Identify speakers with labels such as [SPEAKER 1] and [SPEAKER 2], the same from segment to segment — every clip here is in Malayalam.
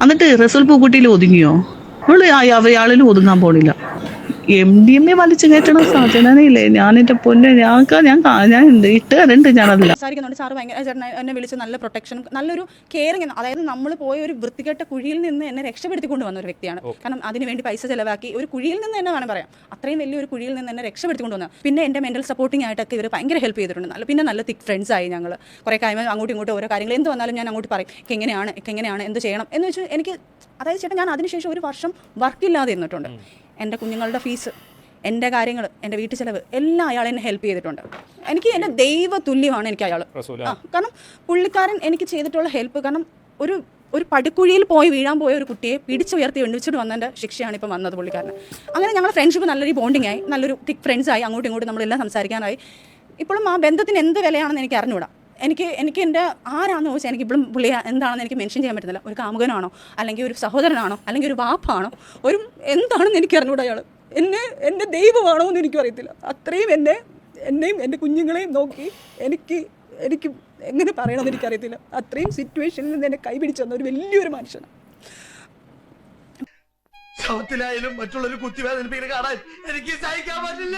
[SPEAKER 1] എന്നിട്ട് റസൂൽ പൂക്കുട്ടിയിൽ ഒതുങ്ങിയോ? അവള് അയാളിൽ ഒതുങ്ങാൻ പോണില്ല. MDMA വലിച്ചു കയറ്റണ സാധനയില്ലേ? ഞാൻ എന്റെ പൊന്നെ, ഞാൻ ഇട്ട് കണ്ടുണ്ട്. ഞാനല്ല
[SPEAKER 2] സംസാരിക്കുന്നുണ്ട്. സാറ് ഭയങ്കര ചേട്ടൻ എന്നെ വിളിച്ച് നല്ല പ്രൊട്ടക്ഷൻ, നല്ലൊരു കെയറിങ്. അതായത് നമ്മൾ പോയ ഒരു വൃത്തികെട്ട കുഴിയിൽ നിന്ന് എന്നെ രക്ഷപ്പെടുത്തിക്കൊണ്ട് വന്ന ഒരു വ്യക്തിയാണ്. കാരണം അതിനുവേണ്ടി പൈസ ചിലവാക്കി ഒരു കുഴിയിൽ നിന്ന് തന്നെ വേണം പറയാം, അത്രയും വലിയൊരു കുഴിയിൽ നിന്ന് എന്നെ രക്ഷപ്പെടുത്തിക്കൊണ്ട് വന്നത്. പിന്നെ എൻ്റെ മെന്റൽ സപ്പോർട്ടിംഗ് ആയിട്ടൊക്കെ ഇവർ ഭയങ്കര ഹെൽപ്പ് ചെയ്തിട്ടുണ്ട്. പിന്നെ നല്ല തിക് ഫ്രണ്ട്സ് ആയി ഞങ്ങൾ. കുറേ കാര്യം അങ്ങോട്ടും ഇങ്ങോട്ടും ഓരോ കാര്യങ്ങൾ എന്ത് വന്നാലും ഞാൻ അങ്ങോട്ട് പറയും, എങ്ങനെയാണ് എന്ത് ചെയ്യണം എന്ന് വെച്ചാൽ എനിക്ക്. അതായത് ചേട്ടാ, ഞാൻ അതിനുശേഷം ഒരു വർഷം വർക്കില്ലാതെ ഇരുന്നിട്ടുണ്ട്. എൻ്റെ കുഞ്ഞുങ്ങളുടെ ഫീസ്, എൻ്റെ കാര്യങ്ങൾ, എൻ്റെ വീട്ടു ചിലവ് എല്ലാം അയാൾ എന്നെ ഹെൽപ്പ് ചെയ്തിട്ടുണ്ട്. എനിക്ക് എൻ്റെ ദൈവ തുല്യമാണ് എനിക്ക് അയാൾ. കാരണം പുള്ളിക്കാരൻ എനിക്ക് ചെയ്തിട്ടുള്ള ഹെൽപ്പ്, കാരണം ഒരു പടുക്കുഴിയിൽ പോയി വീഴാൻ പോയ ഒരു കുട്ടിയെ പിടിച്ചുയർത്തി എണ്ണിച്ചിട്ട് വന്നതിൻ്റെ ശിക്ഷയാണ് ഇപ്പം വന്നത് പുള്ളിക്കാരന്. അങ്ങനെ ഞങ്ങളുടെ ഫ്രണ്ട്ഷിപ്പ് നല്ലൊരു ബോണ്ടിങ് ആയി, നല്ലൊരു തിക് ഫ്രണ്ട്സ് ആയി. അങ്ങോട്ടും ഇങ്ങോട്ടും നമ്മളെല്ലാം സംസാരിക്കാനായി. ഇപ്പോഴും ആ ബന്ധത്തിന് എന്ത് വിലയാണെന്ന് എനിക്ക് അറിഞ്ഞുകൂടാ. എനിക്ക് എൻ്റെ ആരാണെന്ന് ചോദിച്ചാൽ എനിക്ക് ഇപ്പോഴും പുള്ളി എന്താണെന്ന് എനിക്ക് മെൻഷൻ ചെയ്യാൻ പറ്റുന്നില്ല. ഒരു കാമുകനാണോ, അല്ലെങ്കിൽ ഒരു സഹോദരനാണോ, അല്ലെങ്കിൽ ഒരു വാപ്പാണോ, ഒരു എന്താണെന്ന് എനിക്ക് അറിഞ്ഞുകൂടാ. അയാൾ എൻ്റെ ദൈവമാണോ എന്ന് എനിക്കും അറിയത്തില്ല. അത്രയും എന്നെയും എൻ്റെ കുഞ്ഞുങ്ങളെയും നോക്കി എനിക്ക് എങ്ങനെ പറയണമെന്ന് എനിക്കറിയത്തില്ല. അത്രയും സിറ്റുവേഷനിൽ നിന്ന് എന്നെ കൈപിടിച്ചു തന്ന ഒരു വലിയൊരു മനുഷ്യനാണ്.
[SPEAKER 3] മറ്റുള്ളൊരു കുത്തിവേദന കാണാൻ എനിക്ക് സഹിക്കാൻ പറ്റില്ല.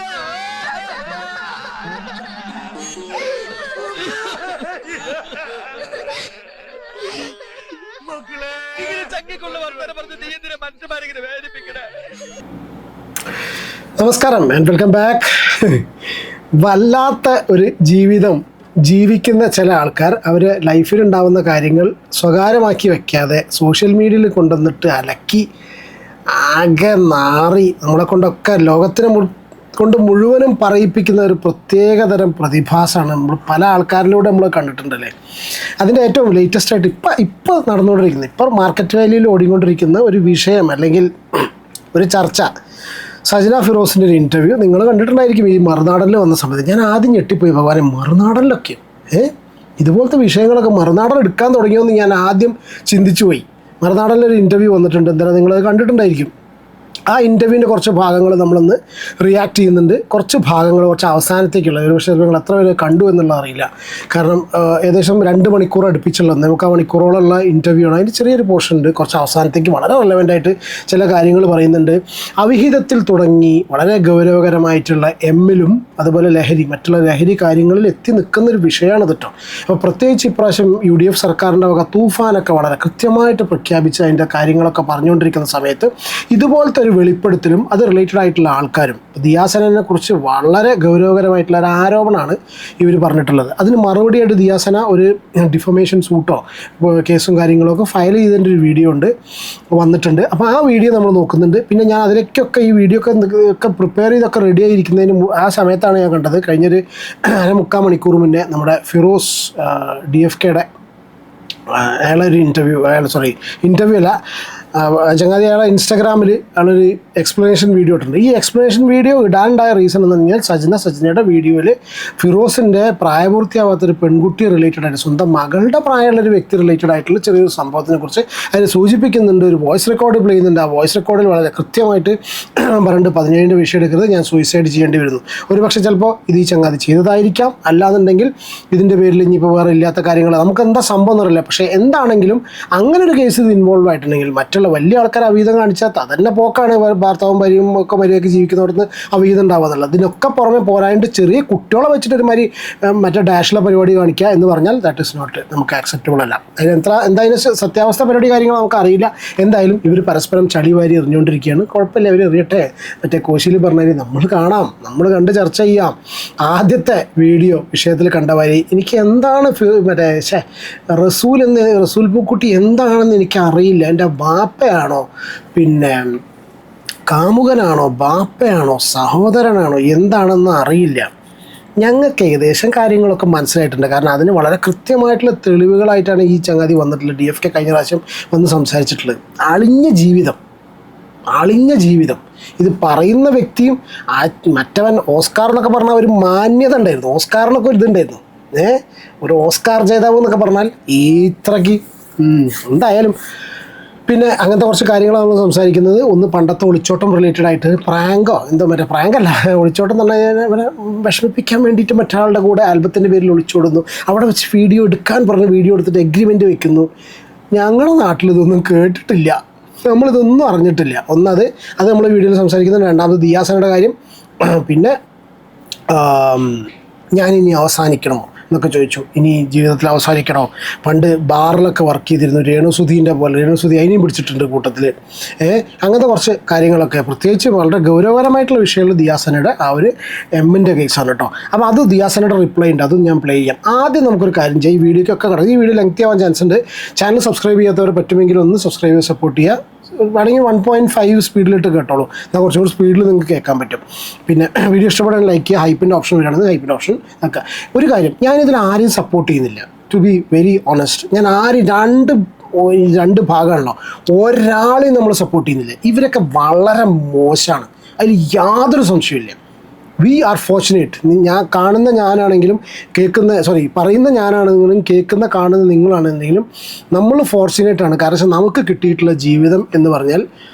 [SPEAKER 4] നമസ്കാരം ആൻഡ് വെൽക്കം ബാക്ക്. വല്ലാത്ത ഒരു ജീവിതം ജീവിക്കുന്ന ചില ആൾക്കാർ അവർ ലൈഫിലുണ്ടാവുന്ന കാര്യങ്ങൾ സ്വകാര്യമാക്കി വയ്ക്കാതെ സോഷ്യൽ മീഡിയയിൽ കൊണ്ടുവന്നിട്ട് അലക്കി ആകെ നാറി നമ്മളെ കൊണ്ടൊക്കെ ലോകത്തിനെ കൊണ്ട് മുഴുവനും പറയിപ്പിക്കുന്ന ഒരു പ്രത്യേകതരം പ്രതിഭാസമാണ് നമ്മൾ പല ആൾക്കാരിലൂടെ നമ്മൾ കണ്ടിട്ടുണ്ടല്ലേ. അതിൻ്റെ ഏറ്റവും ലേറ്റസ്റ്റ് ആയിട്ട് ഇപ്പോൾ നടന്നുകൊണ്ടിരിക്കുന്നത്, ഇപ്പോൾ മാർക്കറ്റ് വാല്യൂയിൽ ഓടിക്കൊണ്ടിരിക്കുന്ന ഒരു വിഷയം അല്ലെങ്കിൽ ഒരു ചർച്ച, സജന ഫിറോസിൻ്റെ ഒരു ഇൻ്റർവ്യൂ നിങ്ങൾ കണ്ടിട്ടുണ്ടായിരിക്കും. ഈ മറുനാടനിൽ വന്ന സമയത്ത് ഞാൻ ആദ്യം ഞെട്ടിപ്പോയി, ഭഗവാനെ മറുനാടനിലൊക്കെ ഇതുപോലത്തെ വിഷയങ്ങളൊക്കെ മറുനാടൻ എടുക്കാൻ തുടങ്ങിയെന്ന് ഞാൻ ആദ്യം ചിന്തിച്ചു പോയി. മറുനാടനിലൊരു ഇൻ്റർവ്യൂ വന്നിട്ടുണ്ട്, എന്തായാലും നിങ്ങളത് കണ്ടിട്ടുണ്ടായിരിക്കും. ആ ഇൻ്റർവ്യൂവിൻ്റെ കുറച്ച് ഭാഗങ്ങൾ നമ്മളൊന്ന് റിയാക്ട് ചെയ്യുന്നുണ്ട്. കുറച്ച് ഭാഗങ്ങൾ കുറച്ച് അവസാനത്തേക്കുള്ള ഒരു പക്ഷേ നിങ്ങൾ എത്ര പേര് കണ്ടു എന്നുള്ളത് അറിയില്ല. കാരണം ഏകദേശം 2 മണിക്കൂർ അടുപ്പിച്ചുള്ള 3/4 മണിക്കൂറോളമുള്ള ഇൻ്റർവ്യൂ ആണ്. അതിന് ചെറിയൊരു പോർഷൻ ഉണ്ട്. കുറച്ച് അവസാനത്തേക്ക് വളരെ റെലവൻ്റായിട്ട് ചില കാര്യങ്ങൾ പറയുന്നുണ്ട്. അവിഹിതത്തിൽ തുടങ്ങി വളരെ ഗൗരവകരമായിട്ടുള്ള എമ്മിലും അതുപോലെ മറ്റുള്ള ലഹരി കാര്യങ്ങളിൽ എത്തി നിൽക്കുന്നൊരു വിഷയമാണ് കേട്ടോ. അപ്പോൾ പ്രത്യേകിച്ച് ഇപ്രാവശ്യം UDF സർക്കാരിൻ്റെ വക തൂഫാനൊക്കെ വളരെ കൃത്യമായിട്ട് പ്രഖ്യാപിച്ച് അതിൻ്റെ കാര്യങ്ങളൊക്കെ പറഞ്ഞുകൊണ്ടിരിക്കുന്ന സമയത്ത് ഇതുപോലത്തെ ഒരു വെളിപ്പെടുത്തലും അത് റിലേറ്റഡ് ആയിട്ടുള്ള ആൾക്കാരും ദിയാസനെ കുറിച്ച് വളരെ ഗൗരവകരമായിട്ടുള്ള ഒരു ആരോപണമാണ് ഇവർ പറഞ്ഞിട്ടുള്ളത്. അതിന് മറുപടിയായിട്ട് ദിയാസന ഒരു ഡിഫമേഷൻ സൂട്ടോ കേസും കാര്യങ്ങളൊക്കെ ഫയൽ ചെയ്തതിൻ്റെ ഒരു വീഡിയോ വന്നിട്ടുണ്ട്. അപ്പോൾ ആ വീഡിയോ നമ്മൾ നോക്കുന്നുണ്ട്. പിന്നെ ഞാൻ അതിലേക്കൊക്കെ ഈ വീഡിയോ ഒക്കെ പ്രിപ്പയർ ചെയ്തൊക്കെ റെഡി ആയിരിക്കുന്നതിന് ആ സമയത്താണ് ഞാൻ കണ്ടത്, കഴിഞ്ഞൊരു 1/4 മണിക്കൂർ മുന്നേ നമ്മുടെ ഫിറോസ് DFKയുടെ അയാളൊരു ഇൻ്റർവ്യൂ അല്ല ചങ്ങാതി അയാളെ ഇൻസ്റ്റാഗ്രാമിൽ അയാളൊരു എക്സ്പ്ലനേഷൻ വീഡിയോ ഇട്ടിട്ടുണ്ട്. ഈ എക്സ്പ്ലനേഷൻ വീഡിയോ ഇടാനുണ്ടായ റീസൺ എന്ന് പറഞ്ഞാൽ സജനയുടെ വീഡിയോയിൽ ഫിറോസിൻ്റെ പ്രായപൂർത്തിയാവാത്തൊരു പെൺകുട്ടി റിലേറ്റഡ് ആയിട്ട്, സ്വന്തം മകളുടെ പ്രായമുള്ളൊരു വ്യക്തി റിലേറ്റഡ് ആയിട്ടുള്ള ചെറിയൊരു സംഭവത്തിനെ കുറിച്ച് അതിൽ സൂചിപ്പിക്കുന്നുണ്ട്. ഒരു വോയിസ് റെക്കോർഡ് പ്ലേ ചെയ്യുന്നുണ്ട്. ആ വോയിസ് റെക്കോർഡിൽ വളരെ കൃത്യമായിട്ട് പറഞ്ഞിട്ട് 17 വിഷയം എടുക്കരുത്, ഞാൻ സൂയിസൈഡ് ചെയ്യേണ്ടി വരുന്നു. ഒരു പക്ഷേ ചിലപ്പോൾ ഇത് ഈ ചങ്ങാതി ചെയ്തതായിരിക്കാം, അല്ലാന്നുണ്ടെങ്കിൽ ഇതിൻ്റെ പേരിൽ ഇനിയിപ്പോൾ വേറെ ഇല്ലാത്ത കാര്യങ്ങൾ നമുക്ക് എന്താ സംഭവം എന്നറിയില്ല. പക്ഷേ എന്താണെങ്കിലും അങ്ങനെ ഒരു കേസ് ഇത് ഇൻവോൾവ് ആയിട്ടുണ്ടെങ്കിൽ മറ്റുള്ള വലിയ ആൾക്കാർ അവീതം കാണിച്ചാൽ അതന്നെ പോക്കാണ്. ഭർത്താവും ഭാര്യയും ഒക്കെ മര്യാദയ്ക്ക് ജീവിക്കുന്നവർക്ക് അവീതം ഉണ്ടാവുന്നുള്ളത്. ഇതിനൊക്കെ പുറമെ പോരാണ്ട് ചെറിയ കുട്ടികളെ വെച്ചിട്ട് ഒരുമാതിരി മറ്റേ ഡാഷിലെ പരിപാടി കാണിക്കുക എന്ന് പറഞ്ഞാൽ ദാറ്റ് ഇസ് നോട്ട് നമുക്ക് ആക്സെപ്റ്റബിൾ അല്ല. എന്തായാലും സത്യാവസ്ഥ പരിപാടി കാര്യങ്ങൾ നമുക്ക് അറിയില്ല. എന്തായാലും ഇവർ പരസ്പരം ചളി വാരി എറിഞ്ഞുകൊണ്ടിരിക്കുകയാണ്. കുഴപ്പമില്ല, ഇവർ എറിയട്ടെ. മറ്റേ കോശിയിൽ പറഞ്ഞാൽ നമ്മൾ കാണാം, നമ്മൾ കണ്ട് ചർച്ച ചെയ്യാം. ആദ്യത്തെ വീഡിയോ വിഷയത്തിൽ കണ്ടവാരി എനിക്ക് എന്താണ് മറ്റേ റസൂൽ പൂക്കുട്ടി എന്താണെന്ന് എനിക്ക് അറിയില്ല. എൻ്റെ ബാപ്പയാണോ, പിന്നെ കാമുകനാണോ, ബാപ്പയാണോ, സഹോദരനാണോ, എന്താണെന്ന് അറിയില്ല. ഞങ്ങൾക്ക് ഏകദേശം കാര്യങ്ങളൊക്കെ മനസ്സിലായിട്ടുണ്ട്. കാരണം അതിന് വളരെ കൃത്യമായിട്ടുള്ള തെളിവുകളായിട്ടാണ് ഈ ചങ്ങാതി വന്നിട്ടുള്ളത്. DFK കഴിഞ്ഞ പ്രാവശ്യം വന്ന് സംസാരിച്ചിട്ടുള്ളത്. അളിഞ്ഞ ജീവിതം ഇത് പറയുന്ന വ്യക്തിയും മറ്റവൻ ഓസ്കാർ എന്നൊക്കെ പറഞ്ഞാൽ ഒരു മാന്യത ഉണ്ടായിരുന്നു. ഓസ്കാറിനൊക്കെ ഒരു ഇതുണ്ടായിരുന്നു. ഒരു ഓസ്കാർ ജേതാവ് എന്നൊക്കെ പറഞ്ഞാൽ ഇത്രയ്ക്ക് എന്തായാലും. പിന്നെ അങ്ങനത്തെ കുറച്ച് കാര്യങ്ങളാണ് നമ്മൾ സംസാരിക്കുന്നത്. ഒന്ന് പണ്ടത്തെ ഒളിച്ചോട്ടം റിലേറ്റഡ് ആയിട്ട് പ്രാങ്കല്ല, ഒളിച്ചോട്ടം എന്ന് പറഞ്ഞാൽ അവരെ വിഷമിപ്പിക്കാൻ വേണ്ടിയിട്ട് മറ്റൊരാളുടെ കൂടെ ആൽബത്തിൻ്റെ പേരിൽ ഒളിച്ചോടുന്നു. അവിടെ വെച്ച് വീഡിയോ എടുക്കാൻ പറഞ്ഞ് വീഡിയോ എടുത്തിട്ട് എഗ്രിമെൻ്റ് വെക്കുന്നു. ഞങ്ങളുടെ നാട്ടിൽ ഇതൊന്നും കേട്ടിട്ടില്ല, നമ്മളിതൊന്നും അറിഞ്ഞിട്ടില്ല. ഒന്നത് അത് നമ്മൾ വീഡിയോയിൽ സംസാരിക്കുന്നത്. രണ്ടാമത് ദിയാസനയുടെ കാര്യം. പിന്നെ ഞാനിനി അവസാനിക്കണമോ എന്നൊക്കെ ചോദിച്ചു. ഇനി ജീവിതത്തിൽ അവസാനിക്കണോ? പണ്ട് ബാറിലൊക്കെ വർക്ക് ചെയ്തിരുന്നു രേണുസുധീൻ്റെ പോലെ. രേണുസുധി അതിനെയും പിടിച്ചിട്ടുണ്ട് കൂട്ടത്തിൽ. അങ്ങനത്തെ കുറച്ച് കാര്യങ്ങളൊക്കെ, പ്രത്യേകിച്ച് വളരെ ഗൗരവകരമായിട്ടുള്ള വിഷയങ്ങൾ ദിയാസനയുടെ ആ ഒരു എമ്മിൻ്റെ കേസാണ് കേട്ടോ. അപ്പോൾ അത് ദിയാസനയുടെ റിപ്ലൈ ഉണ്ട്, അതും ഞാൻ പ്ലേ ചെയ്യാം. ആദ്യം നമുക്കൊരു കാര്യം ചെയ്യാം, ഈ വീഡിയോക്കൊക്കെ കിടക്കും. ഈ വീഡിയോ ലെങ്തി ആവാൻ ചാൻസ് ഉണ്ട്. ചാനൽ സബ്സ്ക്രൈബ് ചെയ്യാത്തവർ പറ്റുമെങ്കിൽ ഒന്ന് സബ്സ്ക്രൈബ് ചെയ്ത് സപ്പോർട്ട് ചെയ്യുക. വേണമെങ്കിൽ 1.5 സ്പീഡിലിട്ട് കേട്ടോളൂ, എന്നാൽ കുറച്ചും കൂടി സ്പീഡിൽ നിങ്ങൾക്ക് കേൾക്കാൻ പറ്റും. പിന്നെ വീഡിയോ ഇഷ്ടപ്പെടാൻ ലൈക്ക് ചെയ്യുക. ഹൈപ്പിൻ്റെ ഓപ്ഷൻ വരികയാണെങ്കിൽ ഹൈപ്പിൻ്റെ ഓപ്ഷൻ ഒക്കെ. ഒരു കാര്യം, ഞാനിതിൽ ആരെയും സപ്പോർട്ട് ചെയ്യുന്നില്ല, ടു ബി വെരി ഓണസ്റ്റ്. ഞാൻ ആരും രണ്ട് ഭാഗമാണല്ലോ, ഒരാളെയും നമ്മൾ സപ്പോർട്ട് ചെയ്യുന്നില്ല. ഇവരൊക്കെ വളരെ മോശമാണ്, അതിൽ യാതൊരു സംശയമില്ല. We are fortunate. ഞാൻ കാണുന്ന ഞാനാണെങ്കിലും പറയുന്ന ഞാനാണെങ്കിലും കാണുന്ന നിങ്ങളാണെങ്കിലും നമ്മൾ ഫോർച്ചുനേറ്റാണ്. കാരണം നമുക്ക് കിട്ടിയിട്ടുള്ള ജീവിതം എന്ന് പറഞ്ഞാൽ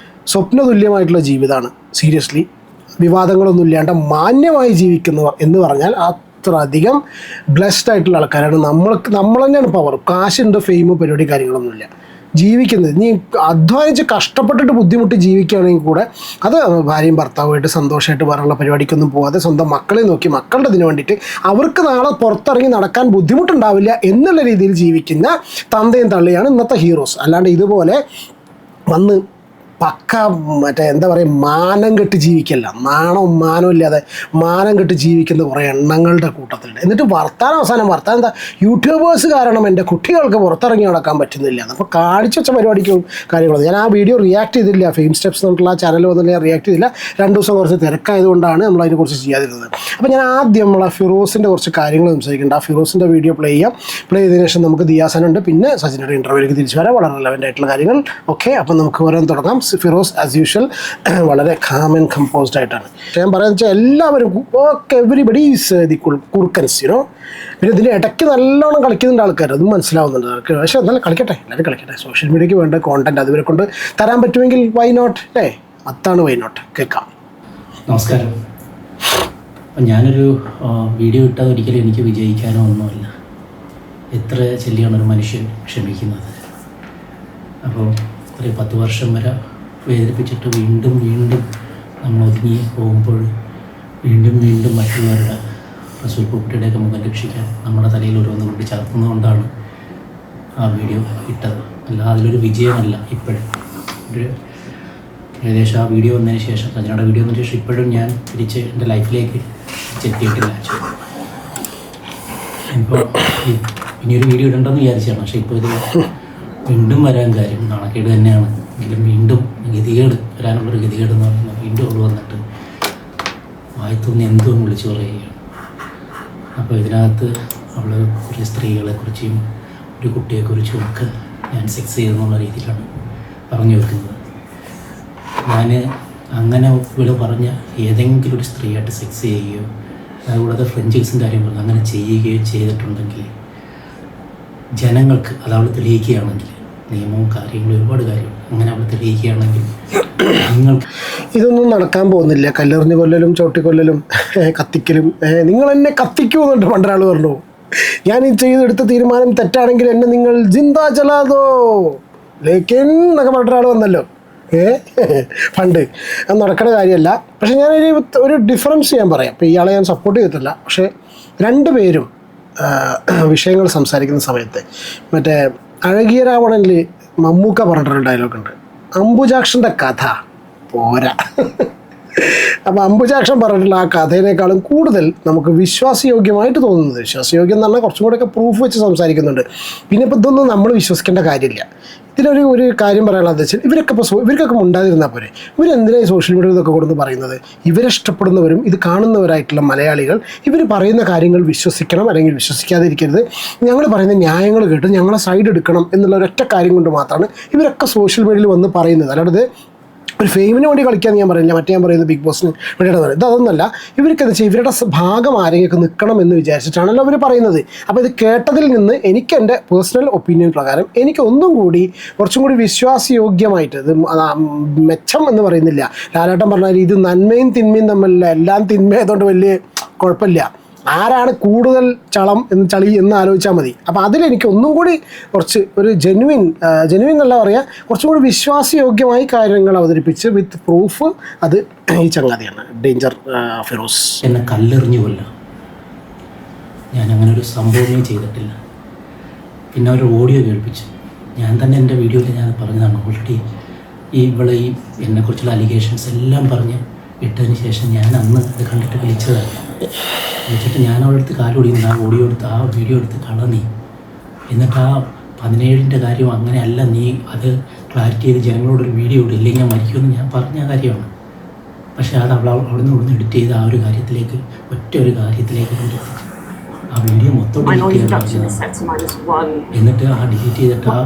[SPEAKER 4] സ്വപ്നതുല്യമായിട്ടുള്ള ജീവിതമാണ്. സീരിയസ്ലി, വിവാദങ്ങളൊന്നും ഇല്ലാണ്ട് മാന്യമായി ജീവിക്കുന്നവർ എന്ന് പറഞ്ഞാൽ അത്ര അധികം ബ്ലെസ്ഡ് ആയിട്ടുള്ള ആൾക്കാരാണ്. നമ്മൾ തന്നെയാണ് പവർ. കാശുണ്ട്, ഫെയിം, പരിപാടി കാര്യങ്ങളൊന്നുമില്ല. ജീവിക്കുന്നത് നീ അധ്വാനിച്ച് കഷ്ടപ്പെട്ടിട്ട് ബുദ്ധിമുട്ടി ജീവിക്കുകയാണെങ്കിൽ കൂടെ അത് ഭാര്യയും ഭർത്താവുമായിട്ട് സന്തോഷമായിട്ട് വേറെയുള്ള പരിപാടിക്കൊന്നും പോകാതെ സ്വന്തം മക്കളെ നോക്കി മക്കളുടെ ഇതിന് വേണ്ടിയിട്ട് അവർക്ക് നാളെ പുറത്തിറങ്ങി നടക്കാൻ ബുദ്ധിമുട്ടുണ്ടാവില്ല എന്നുള്ള രീതിയിൽ ജീവിക്കുന്ന തന്തയും തള്ളിയാണ് ഇന്നത്തെ ഹീറോസ്. അല്ലാണ്ട് ഇതുപോലെ വന്ന് പക്ക എന്താ പറയുക, മാനം കെട്ട് ജീവിക്കല്ല, മാനവും ഇല്ലാതെ മാനം കെട്ട് ജീവിക്കുന്ന കുറേ എണ്ണങ്ങളുടെ കൂട്ടത്തിലുണ്ട്. എന്നിട്ട് അവസാനം എന്താ, യൂട്യൂബേഴ്സ് കാരണം എൻ്റെ കുട്ടികൾക്ക് പുറത്തിറങ്ങി നടക്കാൻ പറ്റുന്നില്ല. അപ്പോൾ കാണിച്ചു വെച്ച പരിപാടിക്കും കാര്യങ്ങളൊന്നും ഞാൻ ആ വീഡിയോ റിയാക്ട് ചെയ്തില്ല. ഫെയിം സ്റ്റെപ്സ് എന്നുള്ള ആ ചാനൽ വന്നിട്ട് ഞാൻ റിയാക്ട് ചെയ്തില്ല. 2 ദിവസം കുറച്ച് തിരക്കായതുകൊണ്ടാണ് നമ്മൾ അതിനെക്കുറിച്ച് ചെയ്യാതിരുന്നത്. അപ്പോൾ ഞാൻ ആദ്യം നമ്മളെ ഫിറോസിൻ്റെ കുറച്ച് കാര്യങ്ങൾ സംസാരിക്കുന്നുണ്ട്. ആ ഫിറോസിൻ്റെ വീഡിയോ പ്ലേ ചെയ്തതിനു ശേഷം നമുക്ക് ദിയാസനുണ്ട്, പിന്നെ സജിനയുടെ ഇൻ്റർവ്യൂലേക്ക് തിരിച്ചു വരാം. വളരെ റെലവൻ്റ് ആയിട്ടുള്ള കാര്യങ്ങൾ. ഓക്കെ, അപ്പം നമുക്ക് ഓരോന്ന് തുടങ്ങാം. ഫിറോസ് ആസ് യൂഷ്വൽ വളരെ കാം ആൻഡ് കമ്പോസ്ഡ് ആയിട്ടാണ്. ഞാൻ പറയുന്നത് വെച്ചാൽ എല്ലാവരും ഓക്കെ, എവരിബഡി ഈസ് ദി കുറുക്കൻസ്, യുനോ. പിന്നെ ഇതിൻ്റെ ഇടയ്ക്ക് നല്ലോണം കളിക്കുന്നുണ്ട് ആൾക്കാർ, അതും മനസ്സിലാവുന്നുണ്ട് അവർക്ക്. പക്ഷേ എന്നാലും കളിക്കട്ടെ, എല്ലാവരും കളിക്കട്ടെ. സോഷ്യൽ മീഡിയയ്ക്ക് വേണ്ട കോണ്ടന്റ് അതുവരെ കൊണ്ട് തരാൻ പറ്റുമെങ്കിൽ വൈ നോട്ട്, അതാണ് വൈ നോട്ട്. കേൾക്കാം.
[SPEAKER 5] നമസ്കാരം. ഞാനൊരു വീഡിയോ ഇട്ടാൽ ഒരിക്കലും എനിക്ക് വിജയിക്കാനോ ഒന്നുമില്ല. എത്ര ചെല്ലിയാണ് ഒരു മനുഷ്യൻ ക്ഷമിക്കുന്നത്. അപ്പോൾ ഒരു 10 വർഷം വരെ വേദനിപ്പിച്ചിട്ട് വീണ്ടും നമ്മൾ ഒതുങ്ങി പോകുമ്പോൾ വീണ്ടും മറ്റുള്ളവരുടെ റസൂൽ പൂക്കുട്ടിയുടെയൊക്കെ മുഖം രക്ഷിക്കാൻ നമ്മുടെ തലയിൽ ഓരോന്ന് കൊണ്ട് ചേർക്കുന്നതുകൊണ്ടാണ് ആ വീഡിയോ ഇട്ടത്. അല്ല അതിലൊരു വിജയമല്ല. ഇപ്പോഴും ഏകദേശം ആ വീഡിയോ വന്നതിന് ശേഷം, സജനയുടെ വീഡിയോ വന്നതിന് ശേഷം ഇപ്പോഴും ഞാൻ തിരിച്ച് എൻ്റെ ലൈഫിലേക്ക് എത്തിയിട്ടില്ല. ഇപ്പോൾ ഇനിയൊരു വീഡിയോ ഇടണ്ടെന്ന് വിചാരിച്ചാണ്. പക്ഷേ ഇപ്പോൾ ഇത് വീണ്ടും വരാൻ കാര്യം നാണക്കേട് തന്നെയാണ്. എങ്കിലും വീണ്ടും വരാനുള്ളൊരു ഗതികേട് എന്ന് പറയുന്നത് വീണ്ടും അവൾ വന്നിട്ട് വായത്തൊന്ന് എന്തും വിളിച്ചു പറയുകയാണ്. അപ്പോൾ ഇതിനകത്ത് അവൾ കുറേ സ്ത്രീകളെക്കുറിച്ചും ഒരു കുട്ടിയെക്കുറിച്ചും ഒക്കെ ഞാൻ സെക്സ് ചെയ്തെന്നുള്ള രീതിയിലാണ് പറഞ്ഞു വെക്കുന്നത്. ഞാൻ അങ്ങനെ ഇവൾ പറഞ്ഞ ഏതെങ്കിലും ഒരു സ്ത്രീയായിട്ട് സെക്സ് ചെയ്യുകയോ അതുകൂടാതെ ഫ്രഞ്ച് കിസിൻ്റെ കാര്യം പറഞ്ഞു അങ്ങനെ ചെയ്യുകയോ ചെയ്തിട്ടുണ്ടെങ്കിൽ ജനങ്ങൾക്ക് അത് അവൾ തെളിയിക്കുകയാണെങ്കിൽ, നിയമവും കാര്യങ്ങളും ഒരുപാട് കാര്യങ്ങൾ അങ്ങനെ അവൾ തെളിയിക്കുകയാണെങ്കിൽ നിങ്ങൾക്ക്
[SPEAKER 4] ഇതൊന്നും നടക്കാൻ പോകുന്നില്ല. കല്ലെറിഞ്ഞ് കൊല്ലലും ചവിട്ടിക്കൊല്ലലും കത്തിക്കലും. നിങ്ങൾ എന്നെ കത്തിക്കുമെന്നുണ്ട് പണ്ടൊരാൾ പറഞ്ഞു. ഞാൻ ഈ ചെയ്തെടുത്ത തീരുമാനം തെറ്റാണെങ്കിൽ എന്നെ നിങ്ങൾ ജിന്ദാ ചലാതോ ലേക്കിൻ എന്നൊക്കെ പറഞ്ഞൊരാൾ വന്നല്ലോ പണ്ട്. അത് നടക്കുന്ന കാര്യമല്ല. പക്ഷെ ഒരു ഡിഫറൻസ് ഞാൻ പറയാം. ഇപ്പോൾ ഇയാളെ ഞാൻ സപ്പോർട്ട് ചെയ്തിട്ടില്ല. പക്ഷേ രണ്ടുപേരും വിഷയങ്ങൾ സംസാരിക്കുന്ന സമയത്ത് മറ്റേ അഴകിയ രാവണനിൽ മമ്മൂക്ക പറഞ്ഞിട്ടൊരു ഡയലോഗുണ്ട്, അംബുജാക്ഷൻ്റെ കഥ പോരാ. അപ്പോൾ അംബുജാക്ഷൻ പറഞ്ഞിട്ടുള്ള ആ കഥയിനേക്കാളും കൂടുതൽ നമുക്ക് വിശ്വാസയോഗ്യമായിട്ട് തോന്നുന്നത്, വിശ്വാസയോഗ്യം എന്ന് പറഞ്ഞാൽ കുറച്ചും കൂടെയൊക്കെ പ്രൂഫ് വെച്ച് സംസാരിക്കുന്നുണ്ട്. പിന്നെ ഇപ്പോൾ ഇതൊന്നും നമ്മൾ വിശ്വസിക്കേണ്ട കാര്യമില്ല. ഇതിലൊരു കാര്യം പറയാനുള്ളത് വെച്ചാൽ ഇവർക്കൊക്കെ ഉണ്ടാതിരുന്നാൽ പോരെ. ഇവരെന്തിനാ ഈ സോഷ്യൽ മീഡിയയിൽ ഇതൊക്കെ കൊടുത്ത് പറയുന്നത്? ഇവരിഷ്ടപ്പെടുന്നവരും ഇത് കാണുന്നവരായിട്ടുള്ള മലയാളികൾ ഇവർ പറയുന്ന കാര്യങ്ങൾ വിശ്വസിക്കണം, അല്ലെങ്കിൽ വിശ്വസിക്കാതിരിക്കരുത്. ഞങ്ങൾ പറയുന്ന ന്യായങ്ങൾ കേട്ട് ഞങ്ങളെ സൈഡ് എടുക്കണം എന്നുള്ള ഒരൊറ്റ കാര്യം കൊണ്ട് മാത്രമാണ് ഇവരൊക്കെ സോഷ്യൽ മീഡിയയിൽ വന്ന് പറയുന്നത്. അല്ലാതെ ഒരു ഫെയിമിന് വേണ്ടി കളിക്കാമെന്ന് ഞാൻ പറയുന്നില്ല. മറ്റേ ഞാൻ പറയുന്നത് ബിഗ് ബോസിന് വേണ്ടിയിട്ടാണ് പറയുന്നത്. ഇതൊന്നല്ല. ഇവർക്കെന്ന് വെച്ചാൽ ഇവരുടെ ഭാഗം ആരെങ്കിലും നിൽക്കണം എന്ന് വിചാരിച്ചിട്ടാണല്ലോ അവർ പറയുന്നത്. അപ്പോൾ ഇത് കേട്ടതിൽ നിന്ന് എനിക്ക് എൻ്റെ പേഴ്സണൽ ഒപ്പീനിയൻ പ്രകാരം എനിക്ക് ഒന്നും കൂടി കുറച്ചും കൂടി വിശ്വാസയോഗ്യമായിട്ട്, ഇത് മെച്ചം എന്ന് പറയുന്നില്ല, ലാലേട്ടൻ പറഞ്ഞാൽ ഇത് നന്മയും തിന്മയും തമ്മിലല്ല, എല്ലാം തിന്മയായതുകൊണ്ട് വലിയ കുഴപ്പമില്ല. ആരാണ് കൂടുതൽ ചളി എന്ന് ആലോചിച്ചാൽ മതി. അപ്പോൾ അതിലെനിക്ക് ഒന്നും കൂടി കുറച്ച് ഒരു ജെനുവിൻ എന്നല്ല പറയുക, കുറച്ചും കൂടി വിശ്വാസയോഗ്യമായി കാര്യങ്ങൾ അവതരിപ്പിച്ച് വിത്ത് പ്രൂഫ് അത് ഈ ചങ്ങാതിയാണ് ഡേഞ്ചർ ഫിറോസ്.
[SPEAKER 5] എന്നെ കല്ലെറിഞ്ഞു കൊല്ലാം, ഞാൻ അങ്ങനെ ഒരു സംഭവമേ ചെയ്തിട്ടില്ല. പിന്നെ ഒരു ഓഡിയോ കേൾപ്പിച്ചു, ഞാൻ തന്നെ എൻ്റെ വീഡിയോയിൽ ഞാൻ പറഞ്ഞതാണ്. ഓൾറെഡി ഈ എന്നെക്കുറിച്ചുള്ള അലിഗേഷൻസ് എല്ലാം പറഞ്ഞ് ഇട്ടതിന് ശേഷം ഞാൻ അന്ന് അത് കണ്ടിട്ട് വിളിച്ചിട്ട് ഞാൻ അവളുടെ അടുത്ത് കാലുടിയുന്നു, ആ വീഡിയോ എടുത്ത് കളഞ്ഞി. എന്നിട്ട് ആ 17-ൻ്റെ കാര്യം അങ്ങനെയല്ല, നീ അത് ക്ലാരിറ്റി ചെയ്ത് ജനങ്ങളോടൊരു വീഡിയോ ഇടും, ഇല്ലെങ്കിൽ ഞാൻ മരിക്കുമെന്ന് ഞാൻ പറഞ്ഞ കാര്യമാണ്. പക്ഷേ അത് അവിടുന്ന് എഡിറ്റ് ചെയ്ത് ആ ഒരു കാര്യത്തിലേക്ക്, ഒറ്റ ഒരു കാര്യത്തിലേക്ക് കൊണ്ടെത്തിച്ചു. ആ വീഡിയോ മൊത്തം ഡിലീറ്റ് ചെയ്യാൻ, എന്നിട്ട് ആ ഡിലീറ്റ് ചെയ്തിട്ട് ആ